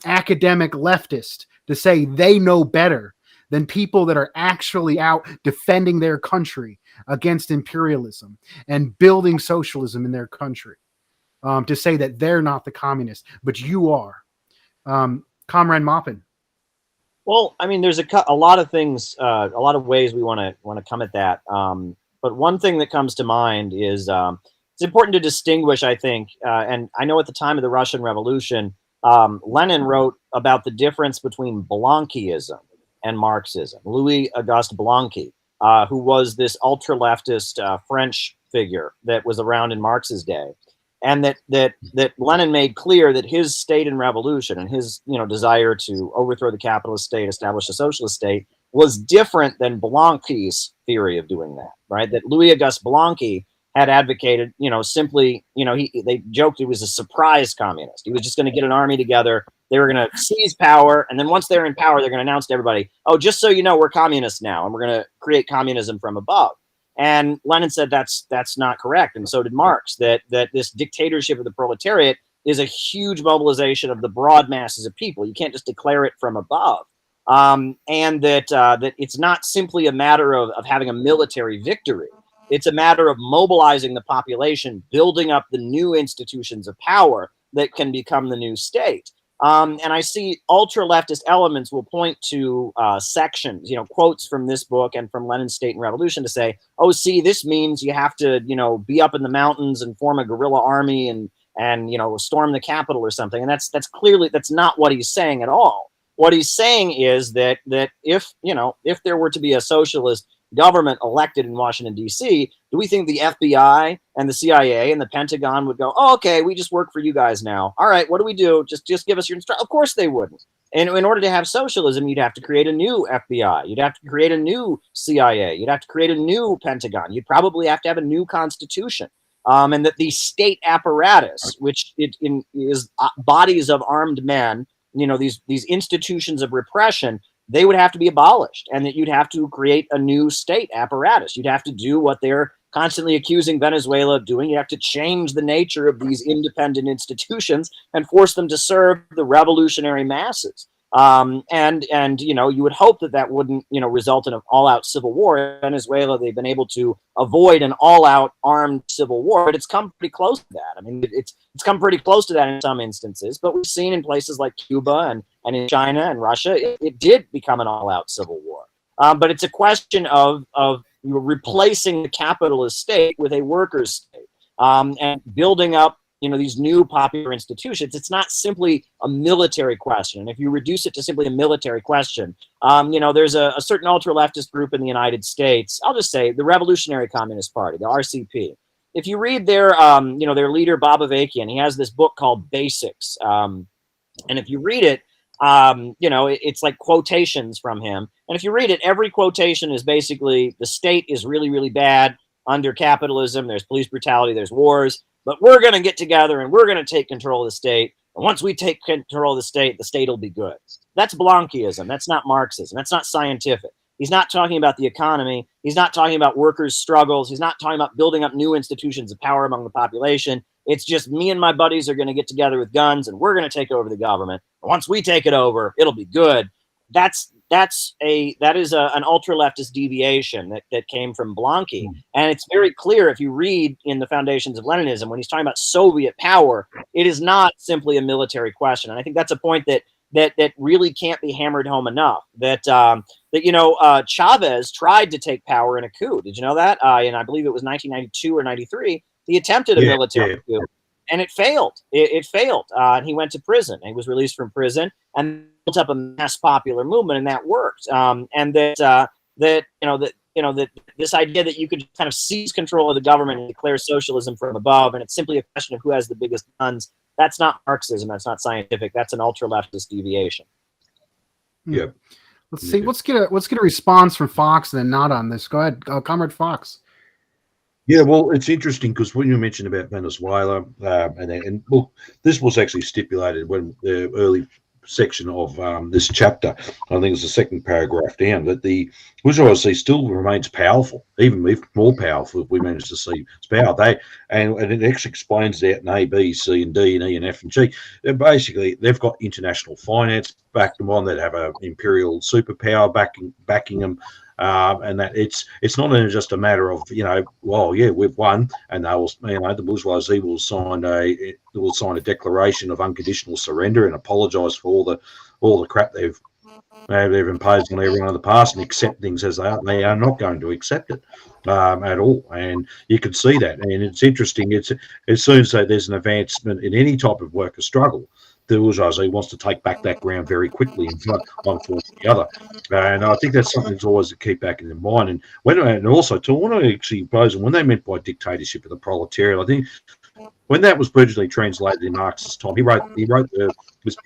academic leftists to say they know better than people that are actually out defending their country against imperialism and building socialism in their country, to say that they're not the communists, but you are. Comrade Maupin. Well, I mean, there's a lot of things, a lot of ways we want to come at that. But But one thing that comes to mind is it's important to distinguish, I think, and I know at the time of the Russian Revolution, Lenin wrote about the difference between Blanquism and Marxism. Louis Auguste Blanqui, who was this ultra-leftist French figure that was around in Marx's day, and that Lenin made clear that his state and revolution and his desire to overthrow the capitalist state, establish a socialist state, was different than Blanqui's theory of doing that. Right? That Louis Auguste Blanqui had advocated, simply, they joked he was a surprise communist. He was just going to get an army together. They were going to seize power, and then once they're in power, they're going to announce to everybody, "Oh, just so you know, we're communists now, and we're going to create communism from above." And Lenin said that's not correct, and so did Marx. That this dictatorship of the proletariat is a huge mobilization of the broad masses of people. You can't just declare it from above, and that it's not simply a matter of having a military victory. It's a matter of mobilizing the population, building up the new institutions of power that can become the new state. And I see ultra-leftist elements will point to sections, quotes from this book and from Lenin's State and Revolution to say, "Oh, see, this means you have to, be up in the mountains and form a guerrilla army and storm the capital or something." And that's clearly, that's not what he's saying at all. What he's saying is that if there were to be a socialist government elected in Washington, D.C., do we think the FBI and the CIA and the Pentagon would go, "Oh, okay, we just work for you guys now. All right, what do we do? Just give us your instructions." Of course they wouldn't. And in order to have socialism, you'd have to create a new FBI. You'd have to create a new CIA. You'd have to create a new Pentagon. You'd probably have to have a new constitution. And that the state apparatus, which is bodies of armed men, these institutions of repression, they would have to be abolished, and that you'd have to create a new state apparatus. You'd have to do what they're constantly accusing Venezuela of doing. You have to change the nature of these independent institutions and force them to serve the revolutionary masses. And you would hope that wouldn't, result in an all-out civil war. In Venezuela, they've been able to avoid an all-out armed civil war, but it's come pretty close to that. I mean, it's come pretty close to that in some instances, but we've seen in places like Cuba and in China and Russia, it did become an all-out civil war. But it's a question of replacing the capitalist state with a workers' state, and building up these new popular institutions. It's not simply a military question. And if you reduce it to simply a military question, there's a certain ultra-leftist group in the United States, I'll just say the Revolutionary Communist Party, the RCP. If you read their leader, Bob Avakian, he has this book called Basics. And if you read it, it's like quotations from him. And if you read it, every quotation is basically, the state is really, really bad under capitalism. There's police brutality, there's wars. But we're going to get together and we're going to take control of the state. And once we take control of the state will be good. That's Blanquism. That's not Marxism. That's not scientific. He's not talking about the economy. He's not talking about workers' struggles. He's not talking about building up new institutions of power among the population. It's just me and my buddies are going to get together with guns and we're going to take over the government. And once we take it over, it'll be good. That is an ultra-leftist deviation that came from Blanqui. And it's very clear if you read in the Foundations of Leninism, when he's talking about Soviet power, it is not simply a military question. And I think that's a point that really can't be hammered home enough. Chavez tried to take power in a coup. Did you know that? And I believe it was 1992 or 93. He attempted a military coup, and it failed. It failed. And he went to prison. He was released from prison and built up a mass popular movement, and that worked. And this idea that you could kind of seize control of the government and declare socialism from above, and it's simply a question of who has the biggest guns. That's not Marxism. That's not scientific. That's an ultra-leftist deviation. Yeah. Let's see. Let's get a response from Fox, and then not on this. Go ahead, Comrade Fox. Yeah, well, it's interesting because when you mentioned about Venezuela, this was actually stipulated when the early section of this chapter, I think it's the second paragraph down, that the bourgeoisie still remains powerful, even if more powerful if we manage to see its power. And it actually explains that in A, B, C, and D, and E, and F, and G. Basically, they've got international finance back them on. They have an imperial superpower backing them. And that it's not just a matter of we've won, and they will the bourgeoisie will sign a declaration of unconditional surrender and apologise for all the crap they've They've imposed on everyone in the past and accept things as they are. They are not going to accept it at all, and you can see that. And it's interesting. It's as soon as there's an advancement in any type of worker struggle, the bourgeoisie wants to take back that ground very quickly in one form or the other. And I think that's something that's always to keep back in their mind. And also to want to actually oppose them when they meant by dictatorship of the proletariat, I think when that was originally translated in Marx's time, he wrote this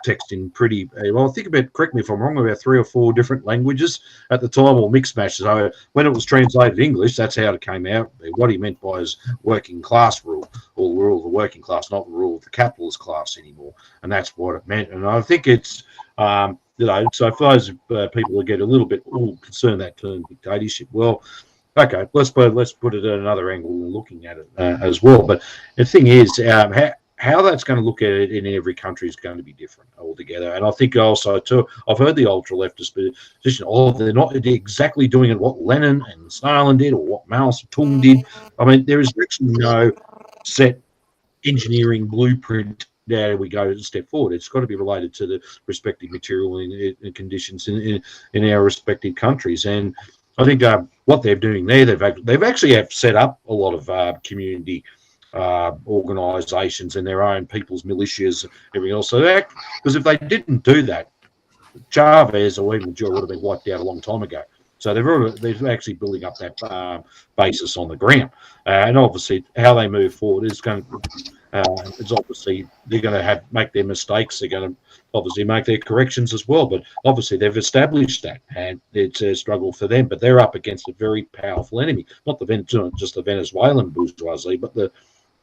text in pretty well. I think about, correct me if I'm wrong, about 3 or 4 different languages at the time, or mixed matches. So when it was translated English, that's how it came out. What he meant by his working class rule, or rule of the working class, not the rule of the capitalist class anymore. And that's what it meant. And I think it's so for those people who get a little bit concerned that term dictatorship, well, okay, let's put it at another angle and looking at it as well. But the thing is, how that's going to look at it in every country is going to be different altogether. And I think also too, I've heard the ultra leftist position, they're not exactly doing it what Lenin and Stalin did or what Mao Zedong did. I mean, there is actually no set engineering blueprint. There we go, a step forward. It's got to be related to the respective material and conditions in our respective countries. And I think what they're doing there, they've actually set up a lot of community organisations and their own people's militias and everything else. So because if they didn't do that, Chavez or even Maduro would have been wiped out a long time ago. So they're actually building up that basis on the ground, and obviously how they move forward is going to. It's obviously they're going to make their mistakes. They're going to obviously make their corrections as well. But obviously they've established that, and it's a struggle for them. But they're up against a very powerful enemy, not just the Venezuelan bourgeoisie, but the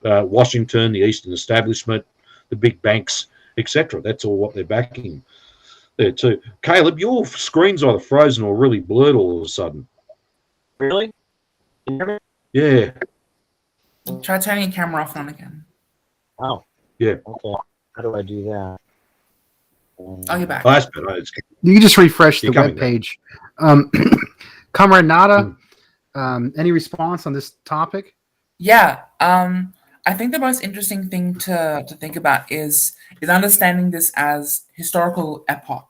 Washington, the Eastern establishment, the big banks, etc. That's all what they're backing there too. Caleb, your screen's either frozen or really blurred all of a sudden. Really? Can you hear me? Yeah. Try turning your camera off and on again. Oh. Yeah. Okay. How do I do that? Oh, you're back. Oh, that's better. You can just refresh the web page. Comrade Nada, any response on this topic? Yeah. I think the most interesting thing to think about is understanding this as historical epoch,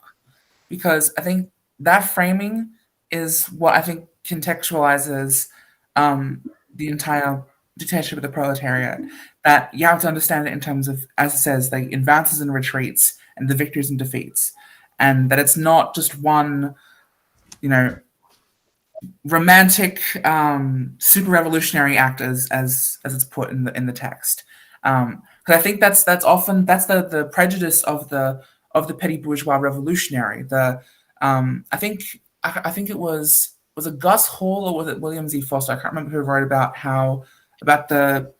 because I think that framing is what I think contextualizes the entire dictatorship of the proletariat. That you have to understand it in terms of, as it says, the advances and retreats and the victories and defeats, and that it's not just one, romantic super revolutionary act as it's put in the text. Because I think that's often the prejudice of the petty bourgeois revolutionary. I think it was it Gus Hall or was it William Z. Foster? I can't remember who wrote about the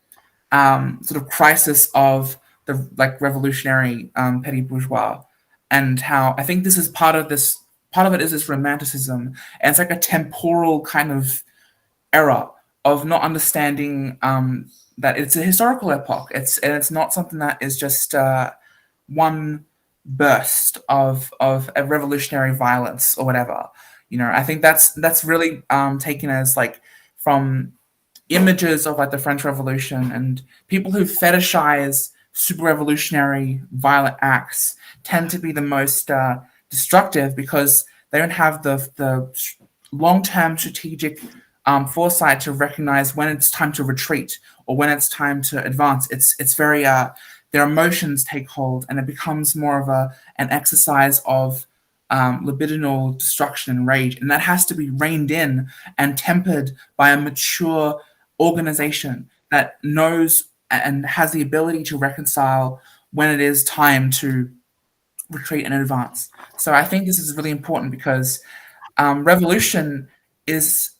sort of crisis of the revolutionary petty bourgeois, and how I think this is part of this. Part of it is this romanticism, and it's like a temporal kind of era of not understanding that it's a historical epoch. It's not something that is just one burst of a revolutionary violence or whatever. I think that's really taken as from images of the French Revolution, and people who fetishize super revolutionary violent acts tend to be the most destructive, because they don't have the long-term strategic foresight to recognize when it's time to retreat or when it's time to advance. It's very their emotions take hold, and it becomes more of an exercise of libidinal destruction and rage, and that has to be reined in and tempered by a mature organization that knows and has the ability to reconcile when it is time to retreat and advance. So I think this is really important, because revolution is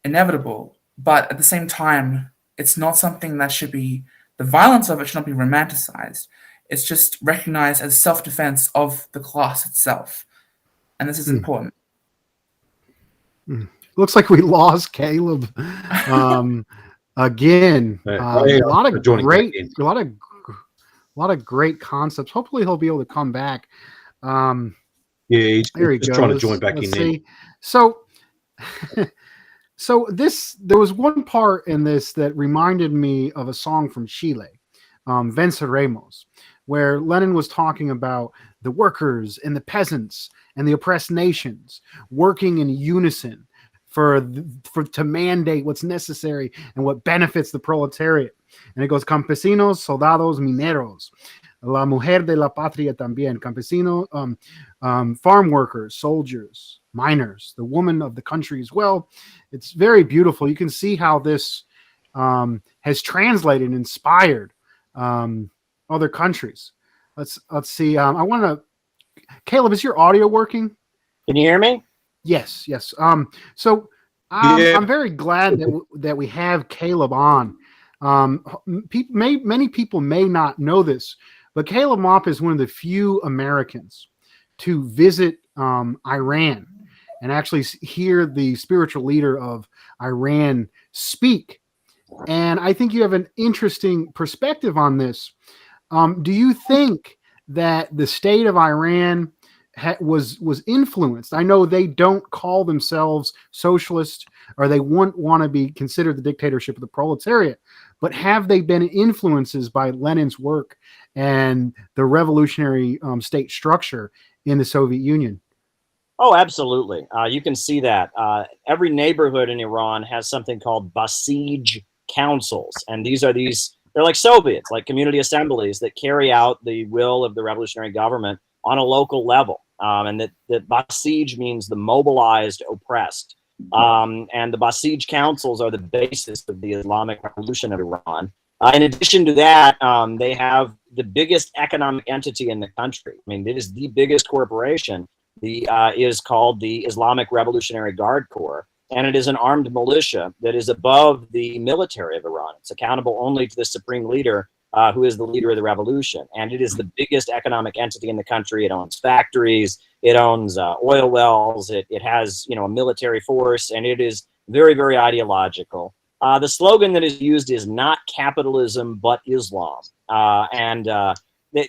inevitable, but at the same time, it's not something that should be, the violence of it should not be romanticized. It's just recognized as self-defense of the class itself. And this is important. Looks like we lost Caleb again. A lot of great concepts. Hopefully he'll be able to come back. He's there he just goes. trying to join back in there. So there was one part in this that reminded me of a song from Chile, Venceremos, where Lenin was talking about the workers and the peasants and the oppressed nations working in unison to mandate what's necessary and what benefits the proletariat. And it goes campesinos, soldados, mineros, la mujer de la patria también, campesino, farm workers, soldiers, miners, the woman of the country as well. It's very beautiful. You can see how this has translated and inspired other countries. Let's see. I want to, Caleb, is your audio working? Can you hear me? Yes. So I'm very glad that we have Caleb on. Many people may not know this, but Caleb Maupin is one of the few Americans to visit Iran and actually hear the spiritual leader of Iran speak. And I think you have an interesting perspective on this. Do you think that the state of Iran was influenced? I know they don't call themselves socialist, or they wouldn't want to be considered the dictatorship of the proletariat, but have they been influences by Lenin's work and the revolutionary state structure in the Soviet Union? Oh, absolutely. You can see that. Every neighborhood in Iran has something called Basij councils. And they're like Soviets, like community assemblies that carry out the will of the revolutionary government on a local level. And that Basij means the mobilized oppressed. And the Basij councils are the basis of the Islamic Revolution of Iran. In addition to that, they have the biggest economic entity in the country. I mean, it is the biggest corporation. Is called the Islamic Revolutionary Guard Corps, and it is an armed militia that is above the military of Iran. It's accountable only to the supreme leader, who is the leader of the revolution, and it is the biggest economic entity in the country. It owns factories, it owns oil wells, it has a military force, and it is very, very ideological. The slogan that is used is not capitalism but Islam, They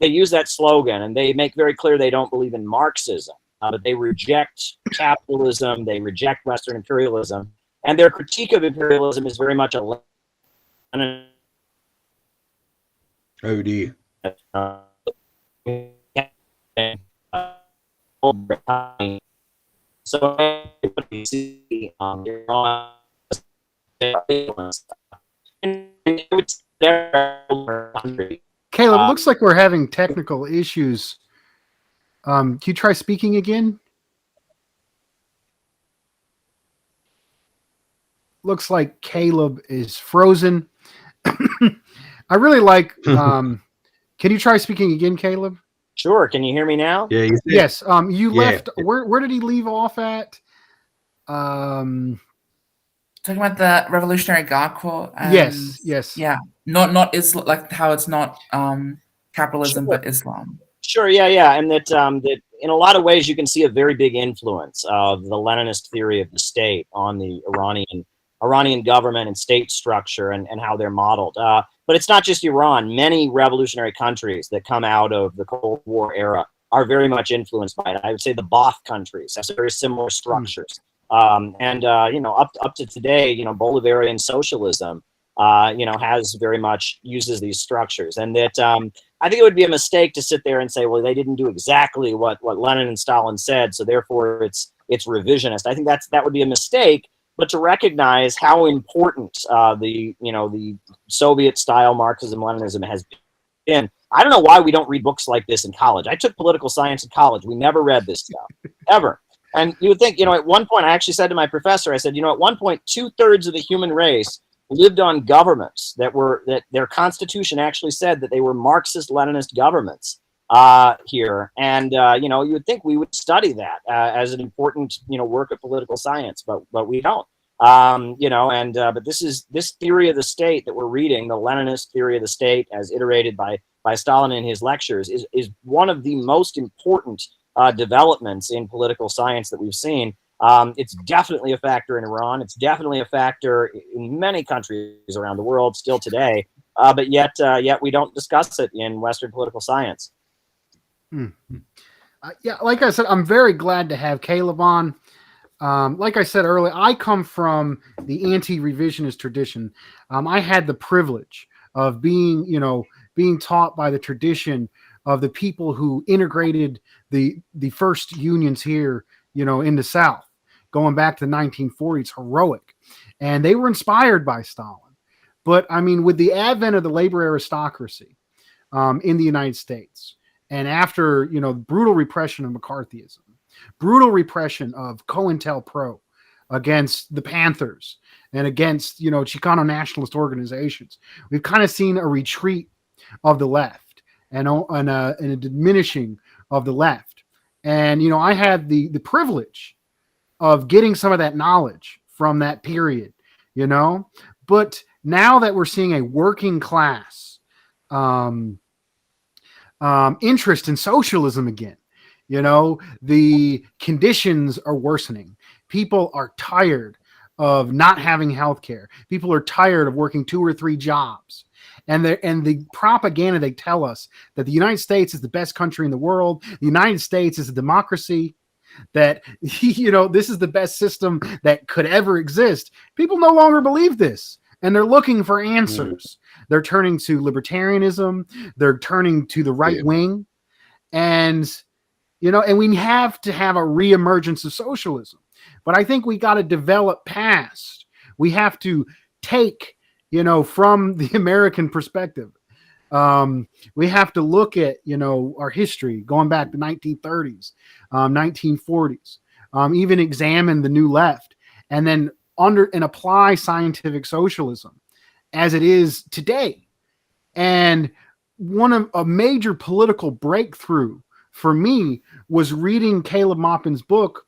use that slogan, and they make very clear they don't believe in Marxism, but they reject capitalism, they reject Western imperialism, and their critique of imperialism is very much a oh dear. So everybody see Caleb, it looks like we're having technical issues. Can you try speaking again? Looks like Caleb is frozen. I really like. Can you try speaking again, Caleb? Sure. Can you hear me now? Yeah. Yes. You left. Where did he leave off at? Talking about the Revolutionary Guard Corps. Yes. Yeah. Not Islam, like how it's not capitalism, Sure. but Islam. Sure. Yeah. And that in a lot of ways you can see a very big influence of the Leninist theory of the state on the Iranian government and state structure and how they're modeled. But it's not just Iran. Many revolutionary countries that come out of the Cold War era are very much influenced by it. I would say the Ba'ath countries have very similar structures. Up to today, Bolivarian socialism, has very much uses these structures. And that I think it would be a mistake to sit there and say, well, they didn't do exactly what Lenin and Stalin said, so therefore it's revisionist. I think that would be a mistake. But to recognize how important the Soviet style Marxism-Leninism has been. I don't know why we don't read books like this in college. I took political science in college. We never read this stuff, ever. And you would think, at one point, I actually said to my professor, I said, at one point, 2/3 of the human race lived on governments that their constitution actually said that they were Marxist-Leninist governments here. And, you would think we would study that as an important, work of political science, but we don't. But this theory of the state that we're reading, the Leninist theory of the state as iterated by Stalin in his lectures, is one of the most important developments in political science that we've seen. It's definitely a factor in Iran. It's definitely a factor in many countries around the world still today. But yet we don't discuss it in Western political science. Like I said, I'm very glad to have Caleb on. Like I said earlier, I come from the anti-revisionist tradition. I had the privilege of being, being taught by the tradition of the people who integrated the first unions here, in the South, going back to the 1940s, heroic. And they were inspired by Stalin. But I mean, with the advent of the labor aristocracy in the United States, and after, brutal repression of McCarthyism, brutal repression of COINTELPRO against the Panthers and against, Chicano nationalist organizations, we've kind of seen a retreat of the left and a diminishing of the left. And, I had the privilege of getting some of that knowledge from that period, but now that we're seeing a working class interest in socialism again, the conditions are worsening. People are tired of not having health care. People are tired of working 2 or 3 jobs. And the propaganda, they tell us that the United States is the best country in the world. The United States is a democracy, that, this is the best system that could ever exist. People no longer believe this, and they're looking for answers. They're turning to libertarianism. They're turning to the right wing. And, and we have to have a reemergence of socialism. But I think we got to develop past. We have to take, from the American perspective. We have to look at, our history going back to 1930s, 1940s, even examine the new left, and then apply scientific socialism as it is today. And a major political breakthrough for me was reading Caleb Maupin's book,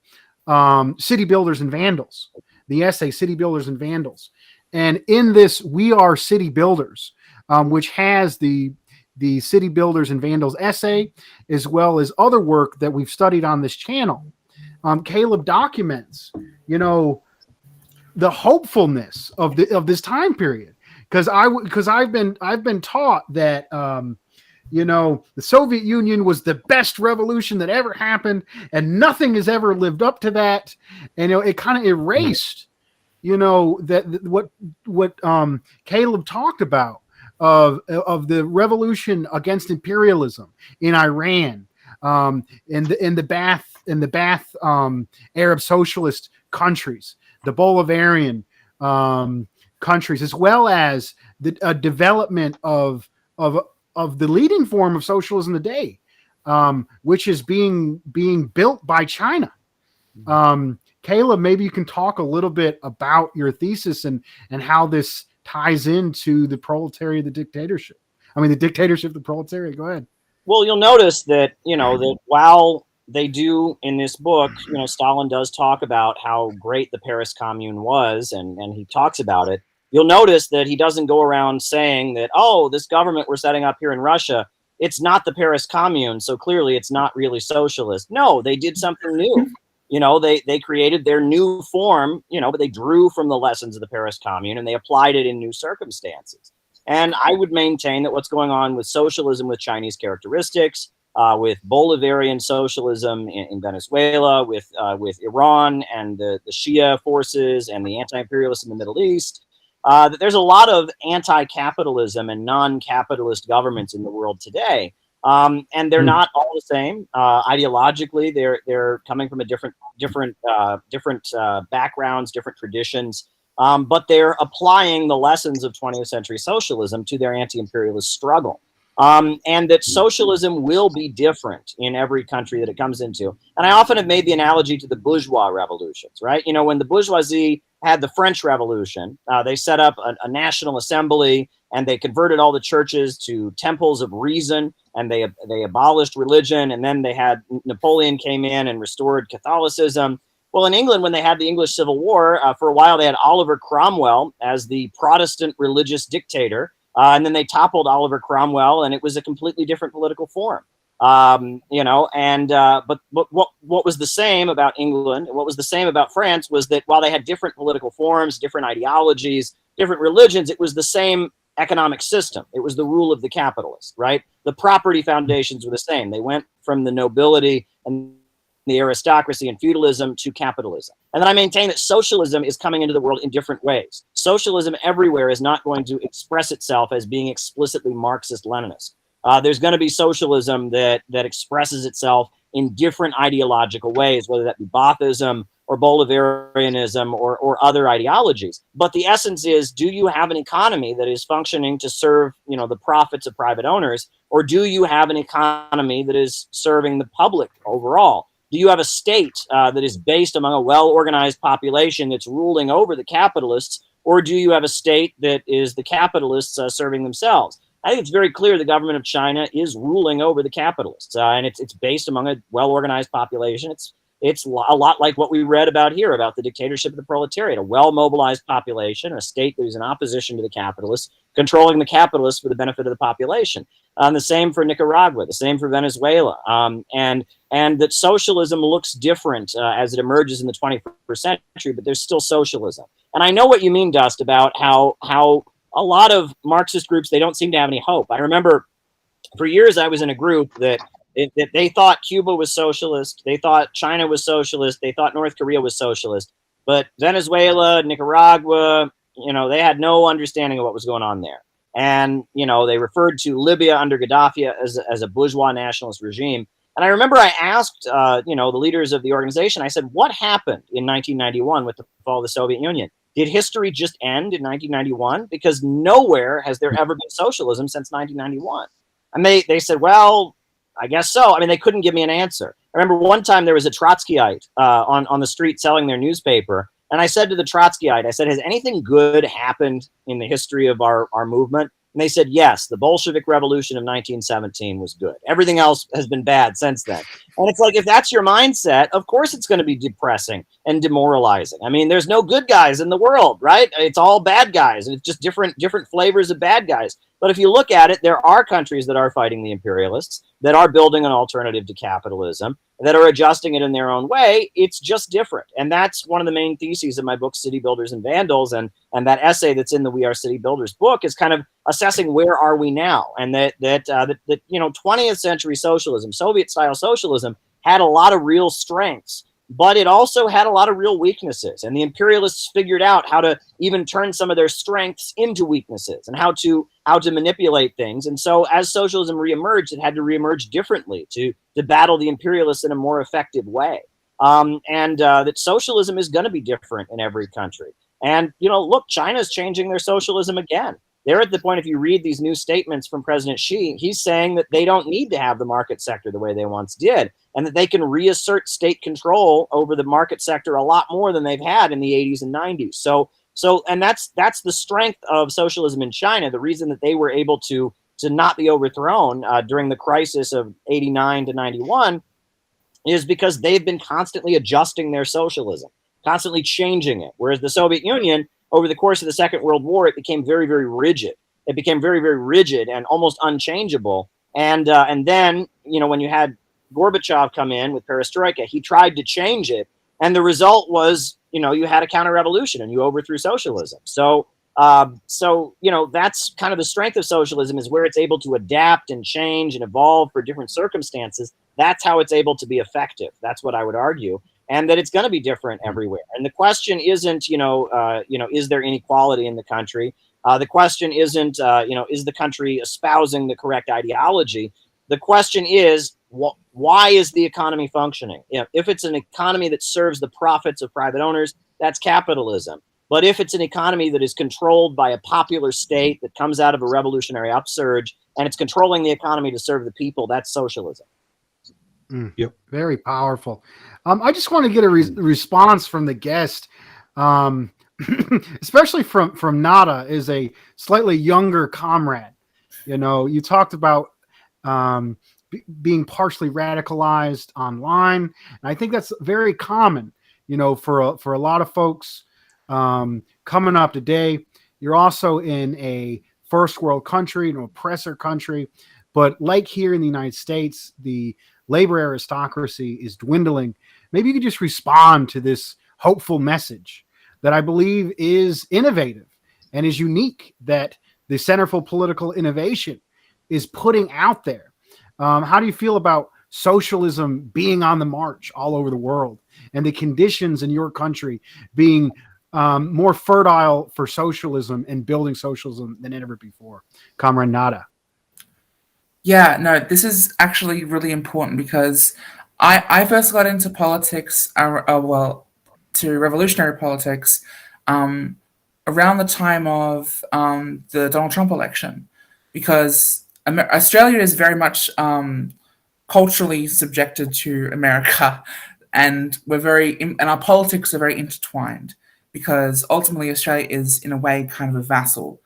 City Builders and Vandals, the essay City Builders and Vandals. And in this, We Are City Builders, which has the City Builders and Vandals essay, as well as other work that we've studied on this channel. Caleb documents, the hopefulness of this time period, because I've been taught that the Soviet Union was the best revolution that ever happened, and nothing has ever lived up to that, and it kind of erased, that what Caleb talked about of the revolution against imperialism in Iran, in the Ba'ath Arab socialist countries, the Bolivarian countries, as well as the development of the leading form of socialism today, which is being built by China. Caleb, maybe you can talk a little bit about your thesis and how this ties into the proletariat, the dictatorship. I mean, the dictatorship, the proletariat. Go ahead. Well, you'll notice that, that while they do in this book, Stalin does talk about how great the Paris Commune was, and he talks about it. You'll notice that he doesn't go around saying that, oh, this government we're setting up here in Russia, it's not the Paris Commune, so clearly it's not really socialist. No, they did something new. They created their new form, but they drew from the lessons of the Paris Commune and they applied it in new circumstances. And I would maintain that what's going on with socialism with Chinese characteristics, with Bolivarian socialism in Venezuela, with Iran and the Shia forces and the anti-imperialists in the Middle East, that there's a lot of anti-capitalism and non-capitalist governments in the world today. And they're not all the same. Ideologically, they're coming from a different backgrounds, different traditions. But they're applying the lessons of 20th century socialism to their anti-imperialist struggle. And that socialism will be different in every country that it comes into. And I often have made the analogy to the bourgeois revolutions, right? When the bourgeoisie had the French Revolution, they set up a national assembly and they converted all the churches to temples of reason, and they abolished religion. And then they had Napoleon came in and restored Catholicism. Well, in England, when they had the English Civil War, for a while they had Oliver Cromwell as the Protestant religious dictator. And then they toppled Oliver Cromwell, and it was a completely different political form. But what was the same about England, and what was the same about France, was that while they had different political forms, different ideologies, different religions, it was the same economic system. It was the rule of the capitalist, right? The property foundations were the same. They went from the nobility and the aristocracy and feudalism to capitalism. And then I maintain that socialism is coming into the world in different ways. Socialism everywhere is not going to express itself as being explicitly Marxist-Leninist. There's going to be socialism that expresses itself in different ideological ways, whether that be Baathism or Bolivarianism or other ideologies. But the essence is, do you have an economy that is functioning to serve, the profits of private owners, or do you have an economy that is serving the public overall? Do you have a state that is based among a well-organized population that's ruling over the capitalists, or do you have a state that is the capitalists serving themselves? I think it's very clear the government of China is ruling over the capitalists, and it's based among a well-organized population. It's a lot like what we read about here about the dictatorship of the proletariat, a well-mobilized population, a state that is in opposition to the capitalists, controlling the capitalists for the benefit of the population. The same for Nicaragua, the same for Venezuela, and that socialism looks different as it emerges in the 21st century, but there's still socialism. And I know what you mean, Dust, about how a lot of Marxist groups, they don't seem to have any hope. I remember for years I was in a group that they thought Cuba was socialist, they thought China was socialist, they thought North Korea was socialist, but Venezuela, Nicaragua, they had no understanding of what was going on there. And, they referred to Libya under Gaddafi as a bourgeois nationalist regime. And I remember I asked, the leaders of the organization, I said, what happened in 1991 with the fall of the Soviet Union? Did history just end in 1991? Because nowhere has there ever been socialism since 1991. And they said, well, I guess so. I mean, they couldn't give me an answer. I remember one time there was a Trotskyite on the street selling their newspaper. And I said to the Trotskyite, I said, has anything good happened in the history of our movement? And they said, yes, the Bolshevik Revolution of 1917 was good. Everything else has been bad since then. And it's like, if that's your mindset, of course it's going to be depressing and demoralizing. I mean, there's no good guys in the world, right? It's all bad guys. It's just different flavors of bad guys. But if you look at it, there are countries that are fighting the imperialists, that are building an alternative to capitalism, that are adjusting it in their own way. It's just different. And that's one of the main theses of my book, City Builders and Vandals. And that essay that's in the We Are City Builders book is kind of assessing where are we now. And that 20th century socialism, Soviet style socialism, had a lot of real strengths, but it also had a lot of real weaknesses. And the imperialists figured out how to even turn some of their strengths into weaknesses and how to manipulate things. And so as socialism reemerged, it had to reemerge differently to battle the imperialists in a more effective way. That socialism is going to be different in every country. And, look, China's changing their socialism again. They're at the point, if you read these new statements from President Xi, he's saying that they don't need to have the market sector the way they once did, and that they can reassert state control over the market sector a lot more than they've had in the 80s and 90s. And that's the strength of socialism in China. The reason that they were able to not be overthrown during the crisis of 89 to 91 is because they've been constantly adjusting their socialism, constantly changing it. Whereas the Soviet Union, over the course of the Second World War, it became very, very rigid. It became very, very rigid and almost unchangeable. And then, when you had Gorbachev come in with perestroika, he tried to change it. And the result was, you had a counter-revolution and you overthrew socialism. So that's kind of the strength of socialism, is where it's able to adapt and change and evolve for different circumstances. That's how it's able to be effective. That's what I would argue. And that it's going to be different everywhere. And the question isn't, is there inequality in the country? The question isn't, is the country espousing the correct ideology? The question is, why is the economy functioning? If it's an economy that serves the profits of private owners, that's capitalism. But if it's an economy that is controlled by a popular state that comes out of a revolutionary upsurge and it's controlling the economy to serve the people, that's socialism. Yep. Very powerful. I just want to get a response from the guest, especially from Nada, is a slightly younger comrade. You talked about being partially radicalized online, and I think that's very common. For a lot of folks coming up today. You're also in a first world country, an oppressor country, but like here in the United States, the labor aristocracy is dwindling. Maybe you could just respond to this hopeful message that I believe is innovative and is unique, that the Center for Political Innovation is putting out there. How do you feel about socialism being on the march all over the world, and the conditions in your country being more fertile for socialism and building socialism than ever before. Comrade Nada. Yeah, no, this is actually really important because I first got into politics, to revolutionary politics, um, around the time of the Donald Trump election, because Australia is very much culturally subjected to America, and and our politics are very intertwined because ultimately Australia is in a way kind of a vassal.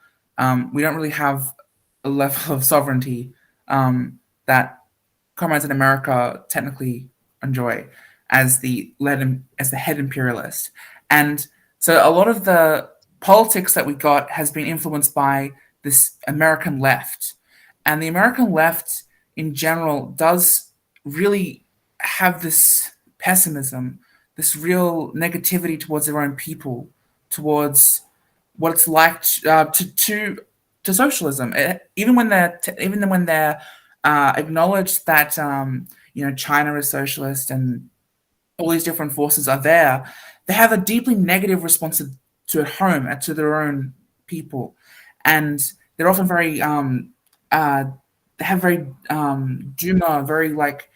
We don't really have a level of sovereignty that comrades in America technically enjoy as as the head imperialist, and so a lot of the politics that we got has been influenced by this American left, and the American left in general does really have this pessimism, this real negativity towards their own people, towards what it's like to socialism. Even when they're acknowledged that China is socialist and all these different forces are there, they have a deeply negative response to home and to their own people, and they're often very they have very Duma, very like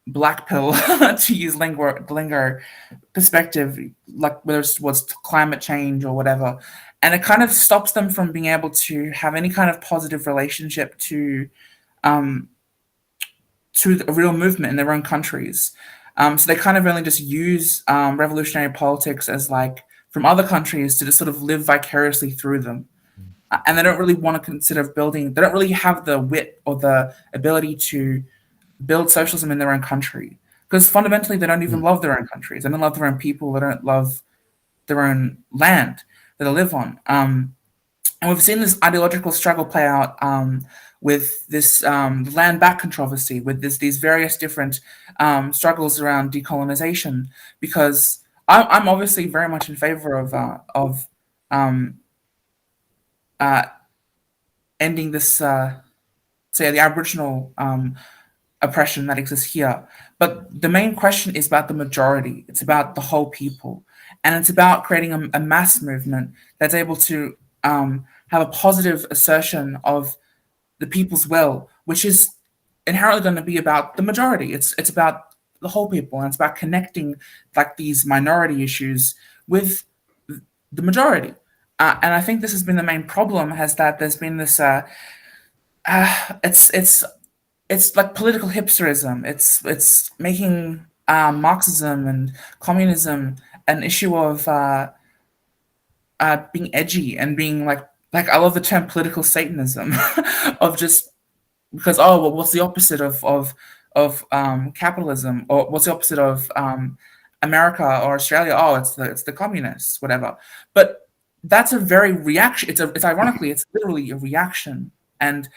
black pill to use lingo perspective, like whether it's towards climate change or whatever, and it kind of stops them from being able to have any kind of positive relationship to a real movement in their own countries. So they kind of only just use revolutionary politics as like from other countries to just sort of live vicariously through them. And they don't really want to consider building, they don't really have the wit or the ability to build socialism in their own country. Because fundamentally, they don't even love their own countries. They don't love their own people. They don't love their own land that they live on. And we've seen this ideological struggle play out with this land back controversy, with these various different struggles around decolonization. Because I'm obviously very much in favor of ending this, say, the Aboriginal oppression that exists here. But the main question is about the majority. It's about the whole people. And it's about creating a mass movement that's able to have a positive assertion of the people's will, which is inherently going to be about the majority. It's about the whole people, and it's about connecting like these minority issues with the majority. And I think this has been the main problem, has that there's been this it's like political hipsterism. It's making Marxism and communism an issue of being edgy and being like I love the term political Satanism of just because well, what's the opposite of capitalism, or what's the opposite of America or Australia? Oh, it's the communists, whatever. But that's a very reaction. It's ironically, it's literally a reaction, and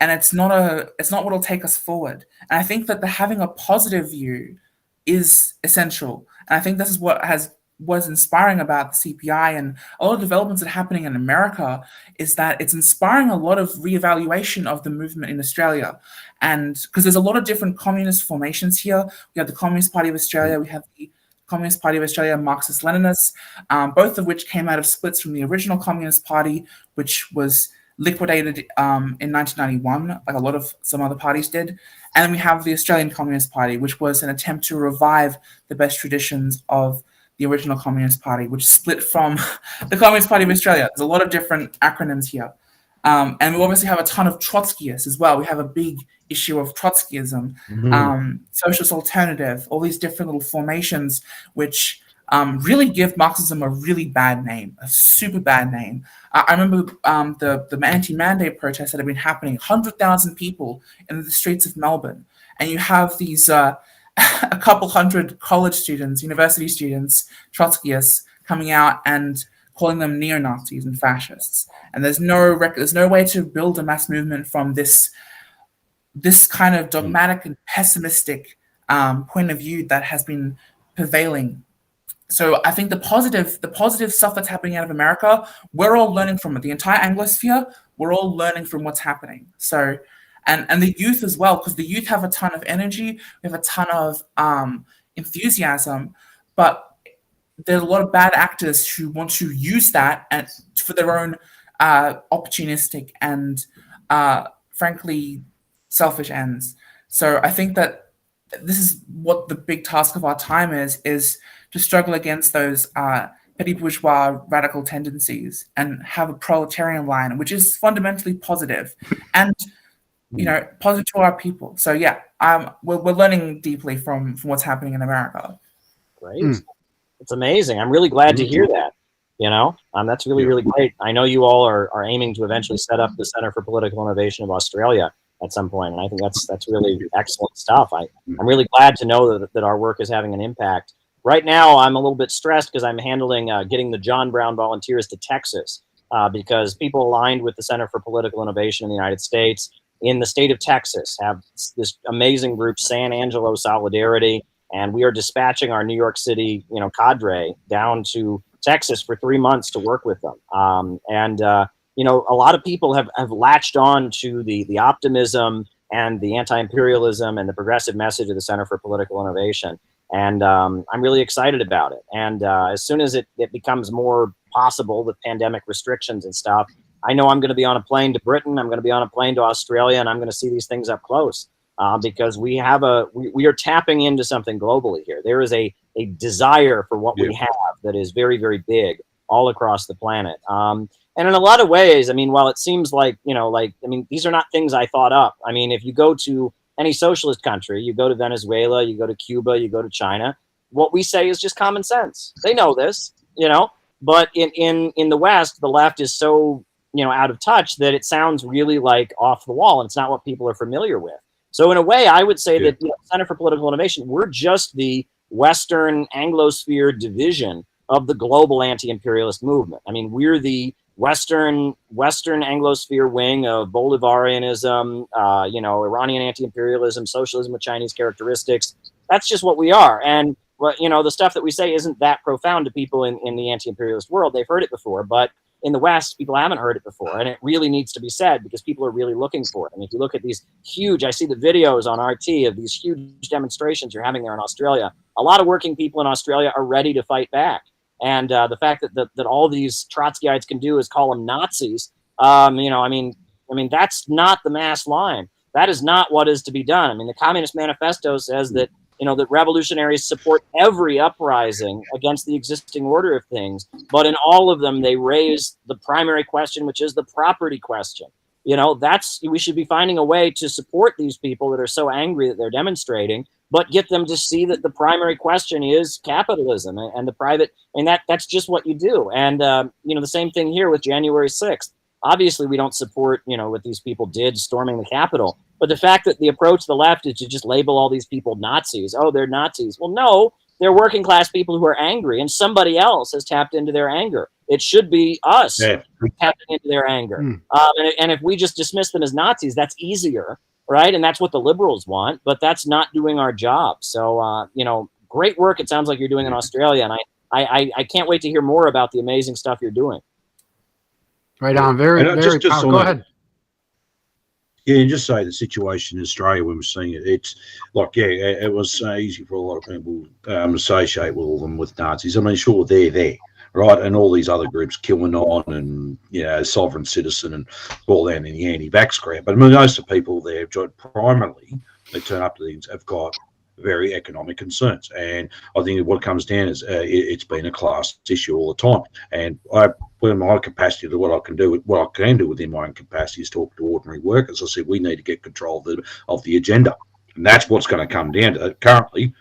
it's not what'll take us forward. And I think that having a positive view is essential. And I think this is what was inspiring about the CPI and a lot of developments that are happening in America, is that it's inspiring a lot of reevaluation of the movement in Australia. And because there's a lot of different communist formations here. We have the Communist Party of Australia, we have the Communist Party of Australia, Marxist-Leninists, both of which came out of splits from the original Communist Party, which was liquidated in 1991, like some other parties did. And then we have the Australian Communist Party, which was an attempt to revive the best traditions of the original Communist Party, which split from the Communist Party of Australia. There's a lot of different acronyms here. And we obviously have a ton of Trotskyists as well. We have a big issue of Trotskyism, socialist alternative, all these different little formations, which really give Marxism a really bad name, a super bad name. I remember the anti-mandate protests that have been happening, 100,000 people in the streets of Melbourne. And you have these a couple hundred college students, university students, Trotskyists, coming out and calling them neo-Nazis and fascists. And there's no way to build a mass movement from this kind of dogmatic and pessimistic point of view that has been prevailing. So I think the positive stuff that's happening out of America, we're all learning from it. The entire Anglosphere, we're all learning from what's happening. So and the youth as well, because the youth have a ton of energy, we have a ton of enthusiasm, but there's a lot of bad actors who want to use that and for their own opportunistic and frankly selfish ends. So I think that this is what the big task of our time is to struggle against those petty bourgeois radical tendencies and have a proletarian line, which is fundamentally positive and positive to our people. So yeah, we're learning deeply from what's happening in America. Great. It's amazing. I'm really glad to hear that. That's really, really great. I know you all are aiming to eventually set up the Center for Political Innovation of Australia at some point, and I think that's really excellent stuff. I'm really glad to know that our work is having an impact. Right now, I'm a little bit stressed because I'm handling getting the John Brown volunteers to Texas because people aligned with the Center for Political Innovation in the United States in the state of Texas have this amazing group, San Angelo Solidarity, and we are dispatching our New York City, cadre down to Texas for 3 months to work with them. A lot of people have latched on to the optimism and the anti-imperialism and the progressive message of the Center for Political Innovation. And I'm really excited about it. And as soon as it becomes more possible with pandemic restrictions and stuff, I know I'm going to be on a plane to Britain. I'm going to be on a plane to Australia, and I'm going to see these things up close because we are tapping into something globally here. There is a desire for what we have that is very, very big all across the planet. And in a lot of ways, while it seems like, these are not things I thought up. If you go to any socialist country, you go to Venezuela, you go to Cuba, you go to China, what we say is just common sense. They know this, but in the West, the left is so, out of touch that it sounds really like off the wall, and it's not what people are familiar with. So in a way, I would say that the Center for Political Innovation, we're just the Western Anglosphere division of the global anti-imperialist movement. We're the Western Anglosphere wing of Bolivarianism, Iranian anti-imperialism, socialism with Chinese characteristics. That's just what we are. And the stuff that we say isn't that profound to people in the anti-imperialist world. They've heard it before, but in the West, people haven't heard it before, and it really needs to be said because people are really looking for it. If you look at these huge, I see the videos on RT of these huge demonstrations you're having there in Australia. A lot of working people in Australia are ready to fight back. And the fact that all these Trotskyites can do is call them Nazis, that's not the mass line. That is not what is to be done. The Communist Manifesto says that, that revolutionaries support every uprising against the existing order of things. But in all of them, they raise the primary question, which is the property question. We should be finding a way to support these people that are so angry that they're demonstrating, but get them to see that the primary question is capitalism and the private, and that's just what you do. And, the same thing here with January 6th. Obviously, we don't support, what these people did storming the Capitol. But the fact that the approach to the left is to just label all these people Nazis. Oh, they're Nazis. Well, no, they're working class people who are angry, and somebody else has tapped into their anger. It should be us tapping into their anger. And if we just dismiss them as Nazis, that's easier, right? And that's what the liberals want, but that's not doing our job. So, great work it sounds like you're doing in Australia, and I can't wait to hear more about the amazing stuff you're doing. Right on. Very powerful. Go ahead. Yeah, and just say the situation in Australia when we're seeing it, it's like, it was easy for a lot of people to associate with them with Nazis. Sure, they're there, right? And all these other groups, QAnon and, Sovereign Citizen and all that in the anti-vax crap. But most of the people there, primarily, they turn up to these, have got very economic concerns. And I think what comes down is it's been a class issue all the time. And in my capacity to what I can do within my own capacity is talk to ordinary workers. I said we need to get control of the agenda, and that's what's going to come down to. Currently,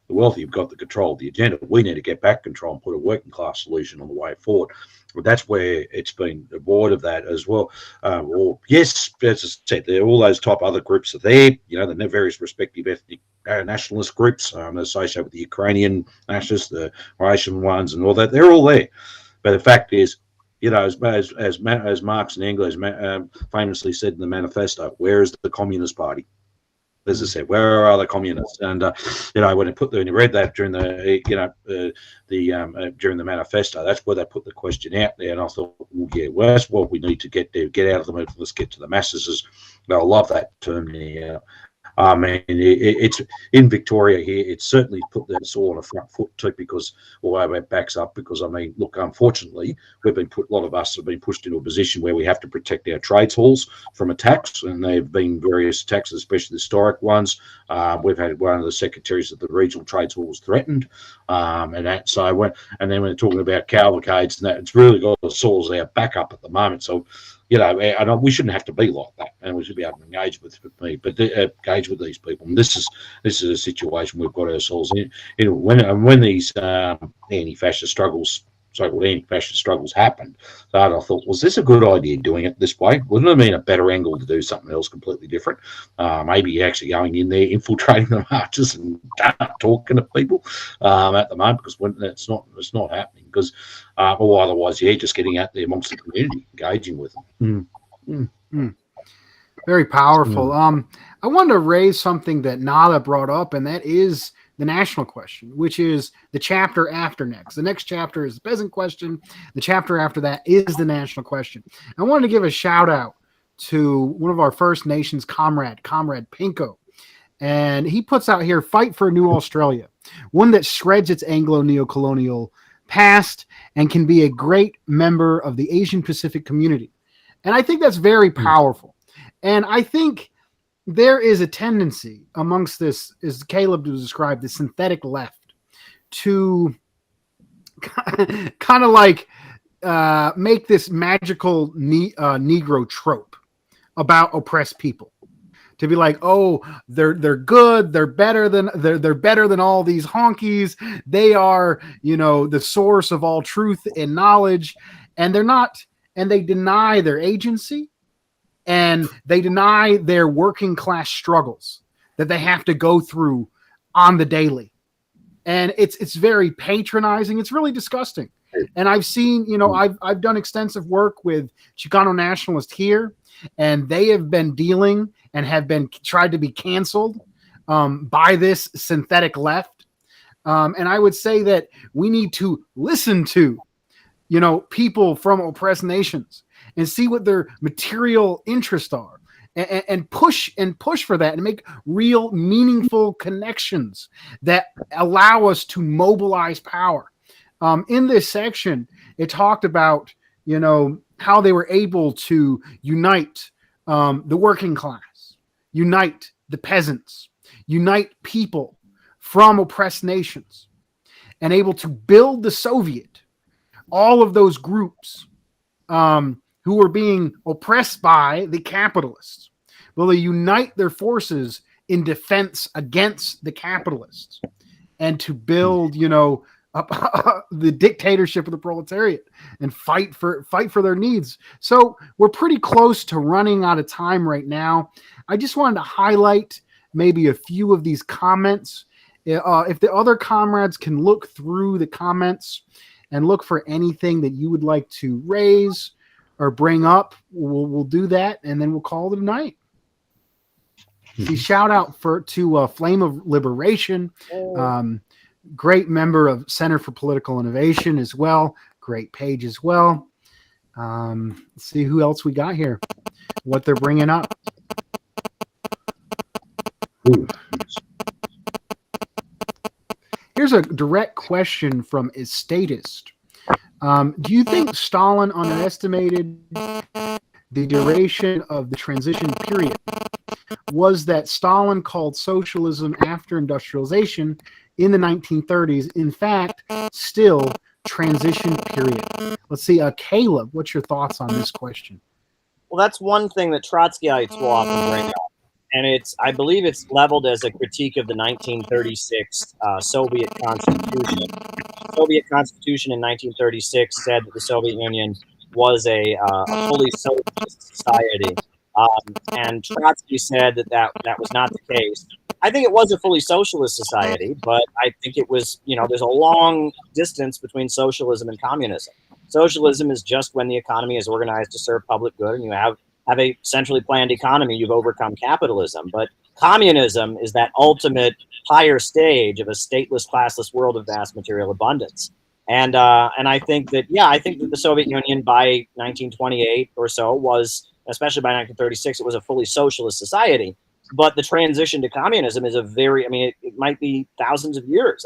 the wealthy have got the control of the agenda. We need to get back control and put a working class solution on the way forward. But that's where it's been void of that as well. Yes, as I said, there all those type other groups are there. The various respective ethnic nationalist groups associated with the Ukrainian nationalists, the Russian ones, and all that. They're all there. But the fact is, as Marx and Engels famously said in the manifesto, where is the Communist Party? As I said, where are the communists? And when you read that during during the manifesto, that's where they put the question out there. And I thought, that's what we need to get out of them. Let's get to the masses I love that term now. I mean, it's in Victoria here. It's certainly put us all on a front foot too, because, or it backs up, because I mean, look, unfortunately, we've been put. A lot of us have been pushed into a position where we have to protect our trades halls from attacks, and there have been various attacks, especially the historic ones. We've had one of the secretaries of the regional trades halls threatened, and that. So and then when we're talking about cavalcades and that, it's really got the sores our back up at the moment. So, you know, and we shouldn't have to be like that, and we should be able to engage with these people. And this is a situation we've got ourselves in. When these anti-fascist struggles, so-called anti-fascist struggles happened, I thought, was this a good idea doing it this way? Wouldn't it have been a better angle to do something else completely different? Maybe actually going in there, infiltrating the marches and talking to people at the moment, because when it's not happening, because or otherwise, just getting out there amongst the community, engaging with them. Very powerful. I wanted to raise something that Nada brought up, and that is the national question, which is the chapter after next. The next chapter is the peasant question. The chapter after that is the national question. I wanted to give a shout out to one of our First Nations Comrade Pinko. And he puts out here, Fight for a New Australia, one that shreds its Anglo-neocolonial past and can be a great member of the Asian Pacific community. And I think that's very powerful. And I think there is a tendency amongst this, as Caleb described, the synthetic left, to kind of like make this magical Negro trope about oppressed people. To be like, oh, they're good, they're better than all these honkies. They are, the source of all truth and knowledge, and they're not, and they deny their agency, and they deny their working class struggles that they have to go through on the daily. And it's very patronizing. It's really disgusting. And I've seen, I've done extensive work with Chicano nationalists here, and they have been dealing and have been tried to be canceled by this synthetic left. And I would say that we need to listen to, people from oppressed nations and see what their material interests are, and push for that, and make real meaningful connections that allow us to mobilize power. In this section, it talked about, how they were able to unite the working class, unite the peasants, unite people from oppressed nations, and able to build the Soviet, all of those groups who were being oppressed by the capitalists. Will they unite their forces in defense against the capitalists and to build, the dictatorship of the proletariat and fight for their needs? So we're pretty close to running out of time right now. I just wanted to highlight maybe a few of these comments. If the other comrades can look through the comments and look for anything that you would like to raise or bring up, we'll do that, and then we'll call it a night. See, shout out to Flame of Liberation, great member of Center for Political Innovation as well. Great page as well. Let's see who else we got here, what they're bringing up. Here's a direct question from a statist. Do you think Stalin underestimated the duration of the transition period? Was that Stalin called socialism after industrialization in the 1930s, in fact, still transition period? Let's see, Caleb, what's your thoughts on this question? Well, that's one thing that Trotskyites will often bring up, and I believe it's leveled as a critique of the 1936 Soviet Constitution. The Soviet Constitution in 1936 said that the Soviet Union was a fully socialist society, and Trotsky said that was not the case. I think it was a fully socialist society, but I think it was, there's a long distance between socialism and communism. Socialism is just when the economy is organized to serve public good and you have a centrally planned economy, you've overcome capitalism. But communism is that ultimate higher stage of a stateless, classless world of vast material abundance. And I think that, the Soviet Union by 1928 or so was especially by 1936, it was a fully socialist society. But the transition to communism is it might be thousands of years.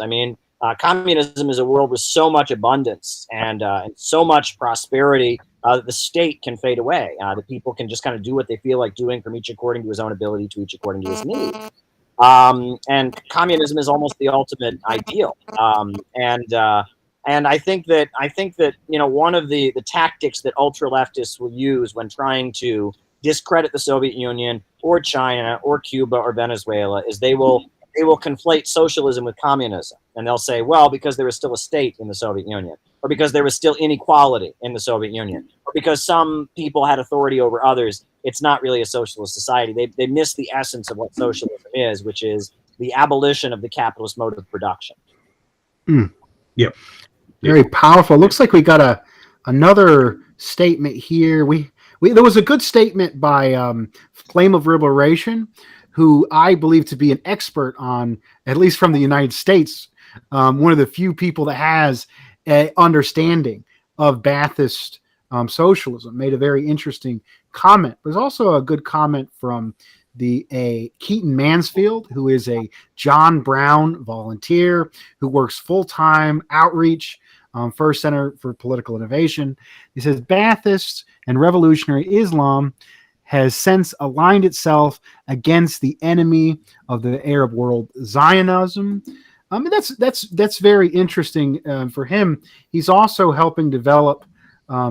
Communism is a world with so much abundance and so much prosperity that the state can fade away. The people can just kind of do what they feel like doing, from each according to his own ability, to each according to his needs. And communism is almost the ultimate ideal. And I think that one of the tactics that ultra leftists will use when trying to discredit the Soviet Union or China or Cuba or Venezuela is they will conflate socialism with communism, and they'll say, well, because there was still a state in the Soviet Union, or because there was still inequality in the Soviet Union, or because some people had authority over others, it's not really a socialist society. They miss the essence of what socialism is, which is the abolition of the capitalist mode of production. Yep. Very powerful. Looks like we got another statement here. There was a good statement by Flame of Liberation, who I believe to be an expert on, at least from the United States, one of the few people that has an understanding of Ba'athist socialism, made a very interesting comment. There's also a good comment from Keaton Mansfield, who is a John Brown volunteer who works full-time outreach, First Center for Political Innovation. He says, Ba'athists and revolutionary Islam has since aligned itself against the enemy of the Arab world, Zionism. That's very interesting for him. He's also helping develop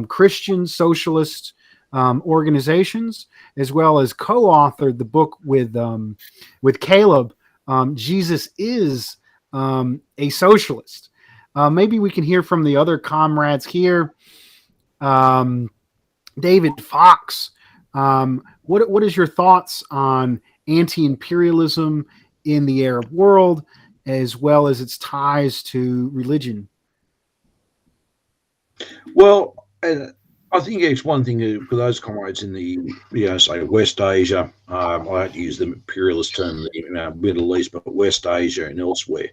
Christian socialist organizations, as well as co-authored the book with Caleb, Jesus is a Socialist. Maybe we can hear from the other comrades here. David Fox, what is your thoughts on anti-imperialism in the Arab world, as well as its ties to religion? Well, I think it's one thing for those comrades in the, say West Asia. I don't use the imperialist term, Middle East, but West Asia and elsewhere.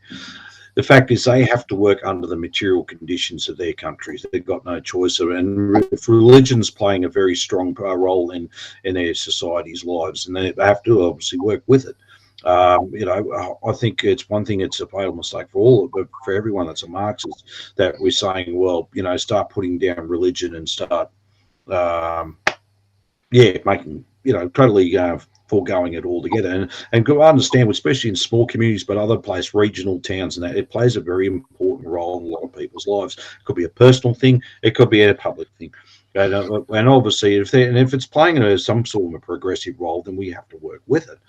The fact is, they have to work under the material conditions of their countries. They've got no choice. And if religion's playing a very strong role in their society's lives, and they have to obviously work with it. I think it's one thing, it's a fatal mistake for everyone that's a Marxist, that we're saying, well, start putting down religion and start, making, totally foregoing it altogether. And I understand, especially in small communities, but other places, regional towns, and that it plays a very important role in a lot of people's lives. It could be a personal thing, it could be a public thing. And obviously, if it's playing some sort of a progressive role, then we have to work with it.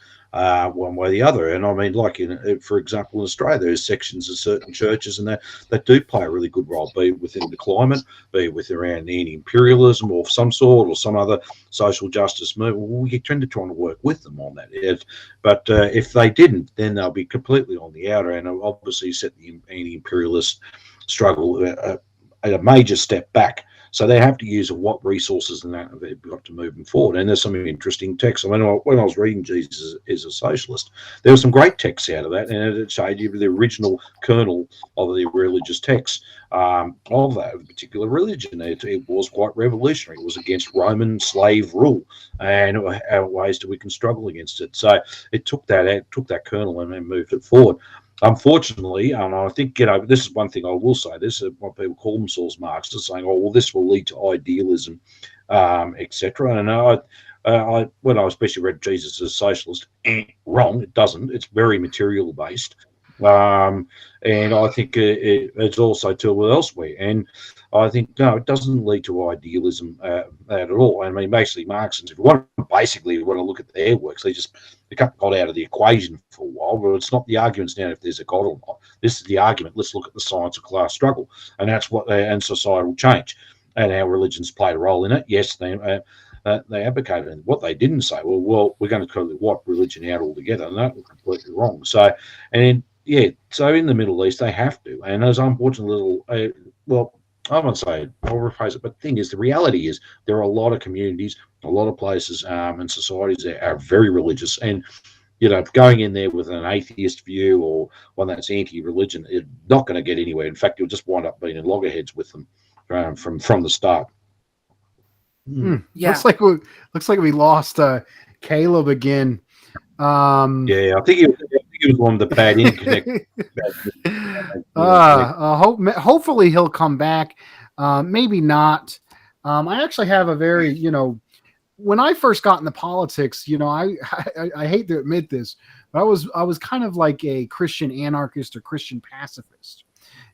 One way or the other. And I mean, like for example, in Australia, there's sections of certain churches and that do play a really good role, be it within the climate, be it with around anti-imperialism or some sort, or some other social justice movement. Well, we tend to try to work with them on that. But if they didn't, then they'll be completely on the outer, and obviously set the anti-imperialist struggle at a major step back. So they have to use what resources and that they've got to move them forward. And there's some interesting texts. I mean, when I was reading Jesus is a Socialist, there were some great texts out of that, and it showed you the original kernel of the religious texts of that particular religion. It was quite revolutionary. It was against Roman slave rule and ways that we can struggle against it. So it took that kernel and then moved it forward. Unfortunately, and I think, this is one thing I will say, this is what people call themselves Marxists, saying, oh, well, this will lead to idealism, etc. And when I especially read Jesus as a Socialist, wrong, it doesn't. It's very material based. And I think it's also too elsewhere. And I think, no, it doesn't lead to idealism at all. I mean, basically, Marxists, if you want to look at their works, they cut God out of the equation for a while. But it's not the arguments now if there's a God or not. This is the argument. Let's look at the science of class struggle, and that's what and societal change, and how religions played a role in it. Yes, they advocated it. What they didn't say, well, we're going to wipe religion out altogether, and that was completely wrong. So, so in the Middle East, they have to. And those unfortunate little, I won't say, I'll rephrase it, but the thing is, the reality is there are a lot of communities, a lot of places and societies that are very religious. And, going in there with an atheist view or one that's anti-religion is not going to get anywhere. In fact, you'll just wind up being in loggerheads with them from the start. Yeah. Looks like we lost Caleb again. Yeah, I think he was one of the bad interconnect. Hopefully he'll come back. Maybe not. I actually have a very, when I first got into politics, I hate to admit this, but I was kind of like a Christian anarchist or Christian pacifist,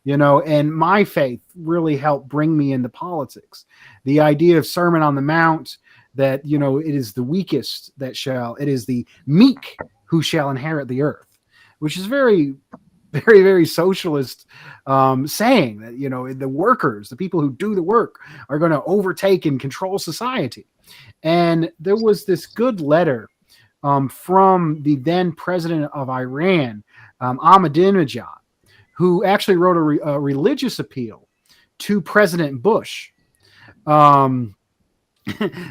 and my faith really helped bring me into politics. The idea of Sermon on the Mount, that, it is the weakest it is the meek who shall inherit the earth, which is very, very, very socialist saying that, the workers, the people who do the work, are going to overtake and control society. And there was this good letter from the then president of Iran, Ahmadinejad, who actually wrote a religious appeal to President Bush,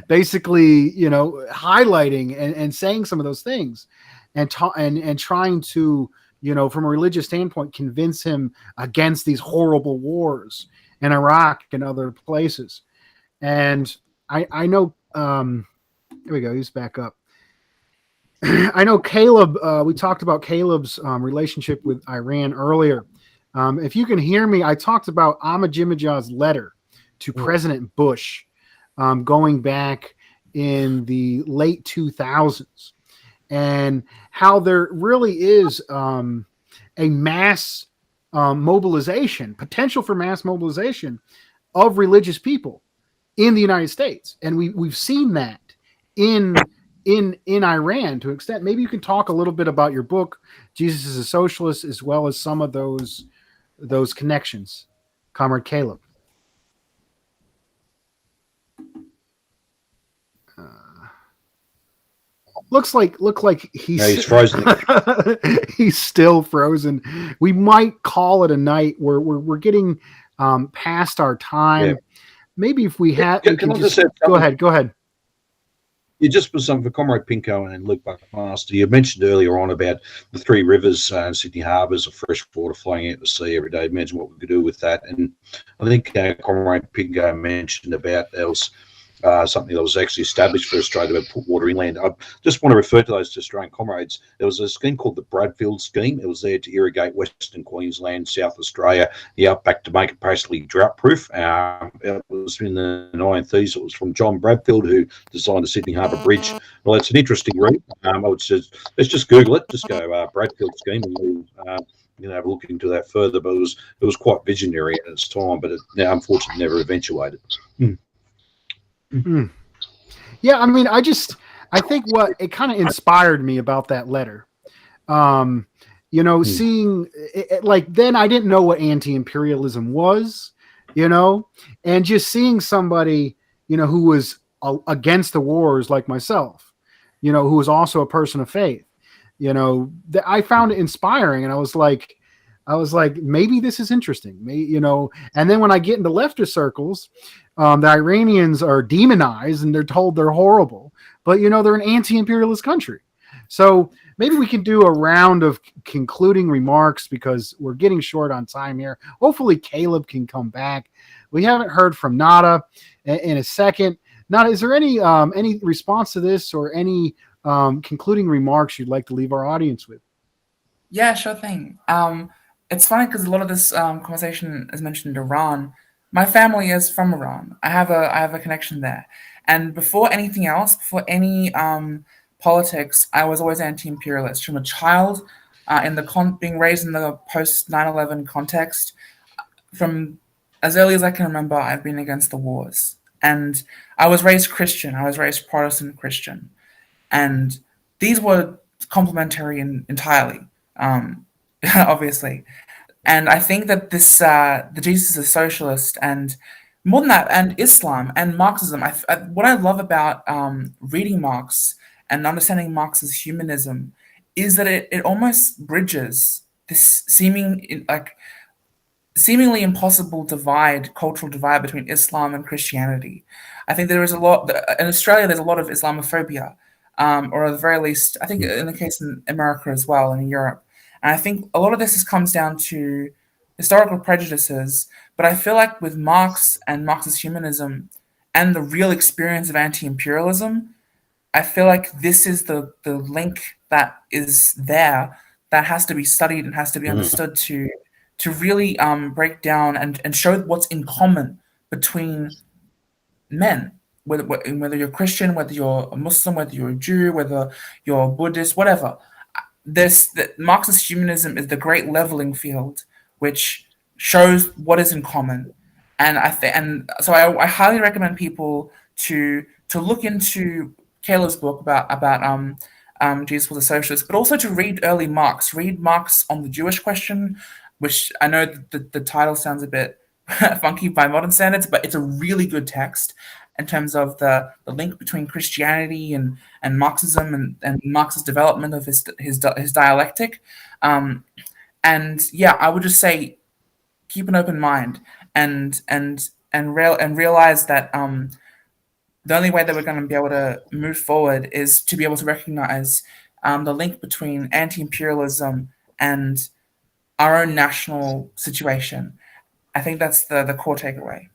basically, highlighting and saying some of those things, and trying to, from a religious standpoint, convince him against these horrible wars in Iraq and other places. And I know, here we go, he's back up. I know Caleb, we talked about Caleb's relationship with Iran earlier. If you can hear me, I talked about Ahmadinejad's letter to President Bush, going back in the late 2000s, and how there really is a mass mobilization, potential for mass mobilization of religious people in the United States. And we've seen that in Iran to an extent. Maybe you can talk a little bit about your book, Jesus is a Socialist, as well as some of those connections, Comrade Caleb. Look like he's frozen. He's still frozen. We might call it a night. We're getting past our time. Yeah. Maybe if we had, we can just go ahead. Yeah, just for something for Comrade Pinko and Luke Buckmaster, you mentioned earlier on about the three rivers and Sydney harbours of fresh water flowing out to sea every day. Imagine what we could do with that. And I think Comrade Pinko mentioned about else. Something that was actually established for Australia to put water inland. I just want to refer to those to Australian comrades. There was a scheme called the Bradfield Scheme. It was there to irrigate Western Queensland, South Australia, the outback, to make it basically drought-proof. It was in the 1930s. It was from John Bradfield, who designed the Sydney Harbour Bridge. Well, it's an interesting read. I would say, let's just Google it. Just go Bradfield Scheme, and we'll have a look into that further. But it was quite visionary at its time, but it unfortunately never eventuated. Mm-hmm. Yeah, I mean, I think what it kind of inspired me about that letter, seeing it, like, then I didn't know what anti-imperialism was, and just seeing somebody, who was against the wars like myself, who was also a person of faith, that I found it inspiring, and I was like, maybe this is interesting, and then when I get into leftist circles, the Iranians are demonized and they're told they're horrible, but they're an anti-imperialist country. So maybe we can do a round of concluding remarks, because we're getting short on time here. Hopefully Caleb can come back. We haven't heard from Nada in a second. Nada, is there any response to this, or any concluding remarks you'd like to leave our audience with? Yeah, sure thing. It's funny because a lot of this conversation has mentioned Iran. My family is from Iran. I have a connection there. And before anything else, before any politics, I was always anti-imperialist. From a child, being raised in the post 9/11 context, from as early as I can remember, I've been against the wars. And I was raised Christian. I was raised Protestant Christian. And these were complementary entirely, obviously. And I think that this, the Jesus is a Socialist, and more than that, and Islam and Marxism, what I love about reading Marx and understanding Marx's humanism is that it almost bridges this seemingly impossible cultural divide between Islam and Christianity. I think there is a lot, in Australia, there's a lot of Islamophobia, or at the very least, I think in the case in America as well, and in Europe. And I think a lot of this comes down to historical prejudices, but I feel like with Marx and Marx's humanism, and the real experience of anti-imperialism, I feel like this is the link that is there that has to be studied and has to be understood to really break down and show what's in common between men, whether you're Christian, whether you're a Muslim, whether you're a Jew, whether you're Buddhist, whatever. Marxist humanism is the great leveling field, which shows what is in common, and so I highly recommend people to look into Caleb's book about Jesus was a socialist, but also to read early Marx. Read Marx on the Jewish question, which I know the title sounds a bit funky by modern standards, but it's a really good text in terms of the link between Christianity and Marxism and Marx's development of his dialectic. And yeah, I would just say keep an open mind and realize that the only way that we're going to be able to move forward is to be able to recognize the link between anti-imperialism and our own national situation. I think that's the core takeaway.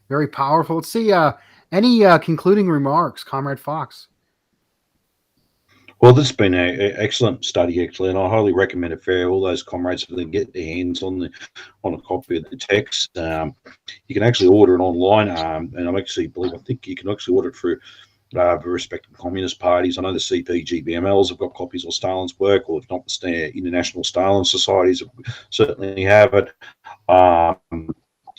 Very powerful. Let's see. Any concluding remarks, Comrade Fox? Well, this has been an excellent study, actually, and I highly recommend it for all those comrades if they get their hands on a copy of the text. You can actually order it online, and I think you can actually order it through the respective communist parties. I know the CPGBMLs have got copies of Stalin's work, or if not, the international Stalin societies certainly have it.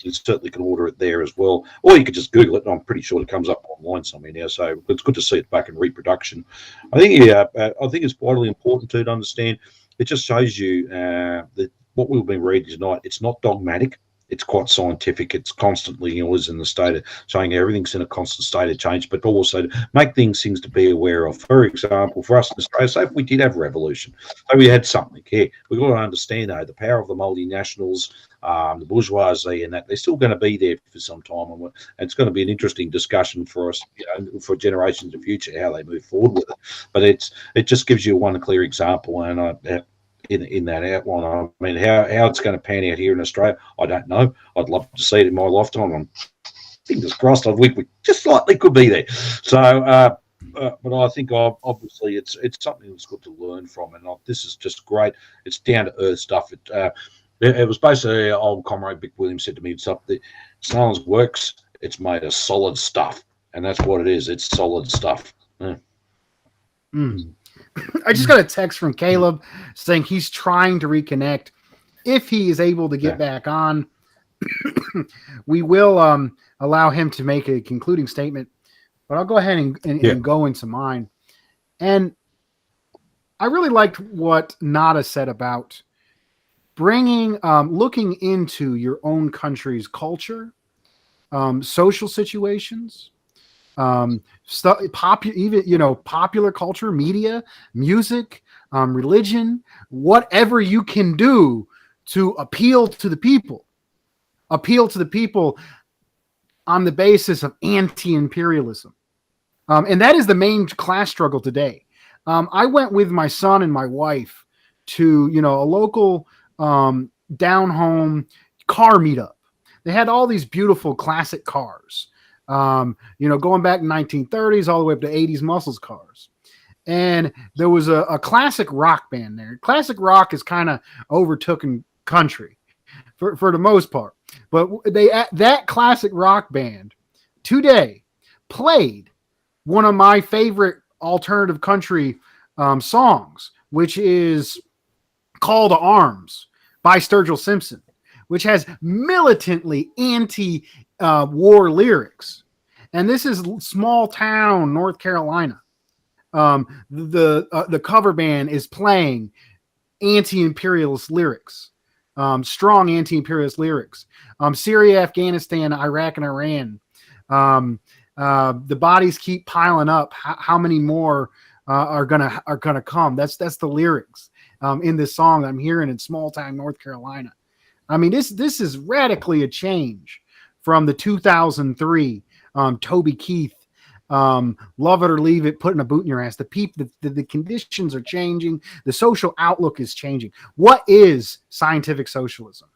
You certainly can order it there as well, or you could just Google it, and I'm pretty sure it comes up online somewhere now. So it's good to see it back in reproduction. I think it's vitally important to understand. It just shows you that what we've been reading tonight, it's not dogmatic. It's quite scientific. It's constantly, is in the state of showing everything's in a constant state of change, but also to make things to be aware of. For example, for us in Australia, say if we did have a revolution, so we had something here, we've got to understand though the power of the multinationals, the bourgeoisie, and that they're still going to be there for some time, and it's going to be an interesting discussion for us, for generations in the future, how they move forward with it. But it just gives you one clear example, and in that outline, I mean, how it's going to pan out here in Australia, I don't know. I'd love to see it in my lifetime. I'm fingers crossed. I think we just slightly could be there. So, but I think obviously it's something that's good to learn from, and this is just great. It's down to earth stuff. It was basically old comrade Vic Williams said to me, Stalin's works, it's made of solid stuff, and that's what it is. It's solid stuff. Yeah. I just got a text from Caleb saying he's trying to reconnect. If he is able to get back on, we will allow him to make a concluding statement. But I'll go ahead and go into mine. And I really liked what Nada said about looking into your own country's culture, social situations, popular culture, media, music, religion, whatever you can do to appeal to the people on the basis of anti-imperialism. And that is the main class struggle today. I went with my son and my wife to, a local down home car meetup. They had all these beautiful classic cars. Going back 1930s all the way up to 80s muscles cars. And there was a classic rock band there. Classic rock is kind of overtaken country for the most part. But that classic rock band today played one of my favorite alternative country songs, which is Call to Arms by Sturgill Simpson, which has militantly anti-war lyrics. And this is small town North Carolina. The cover band is playing anti-imperialist lyrics, strong anti-imperialist lyrics. Syria, Afghanistan, Iraq, and Iran. The bodies keep piling up. How many more are gonna come? That's the lyrics in this song I'm hearing in small town North Carolina. I mean, this is radically a change from the 2003 Toby Keith, love it or leave it, putting a boot in your ass. The conditions are changing. The social outlook is changing. What is scientific socialism?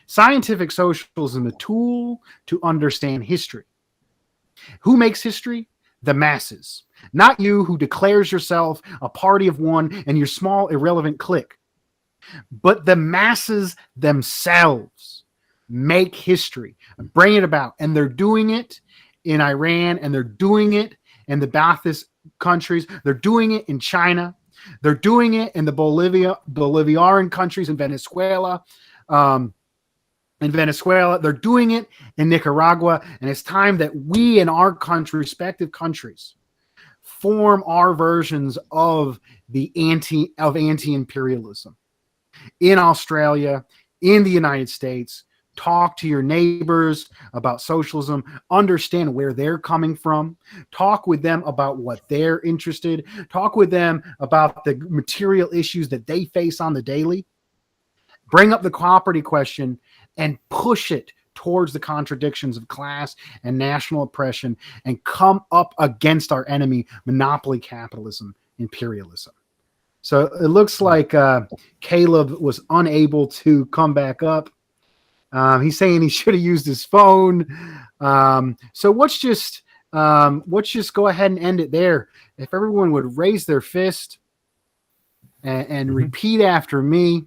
Scientific socialism, a tool to understand history. Who makes history? The masses. Not you, who declares yourself a party of one and your small, irrelevant clique. But the masses themselves make history, bring it about. And they're doing it in Iran, and they're doing it in the Ba'athist countries. They're doing it in China. They're doing it in the Bolivarian countries, in Venezuela. They're doing it in Nicaragua. And it's time that we in our country, respective countries, form our versions of anti-imperialism. In Australia, in the United States, talk to your neighbors about socialism, understand where they're coming from, talk with them about what they're interested, talk with them about the material issues that they face on the daily, bring up the property question and push it towards the contradictions of class and national oppression, and come up against our enemy, monopoly capitalism, imperialism. So it looks like Caleb was unable to come back up. He's saying he should have used his phone. So let's just go ahead and end it there. If everyone would raise their fist and repeat after me.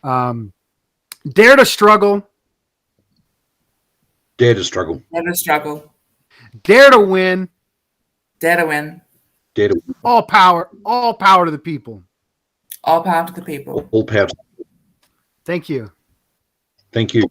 Dare to struggle. Dare to struggle. Dare to struggle. Dare to win. Dare to win. Dare to win. All power to the people. All power to the people. All power. Thank you. Thank you.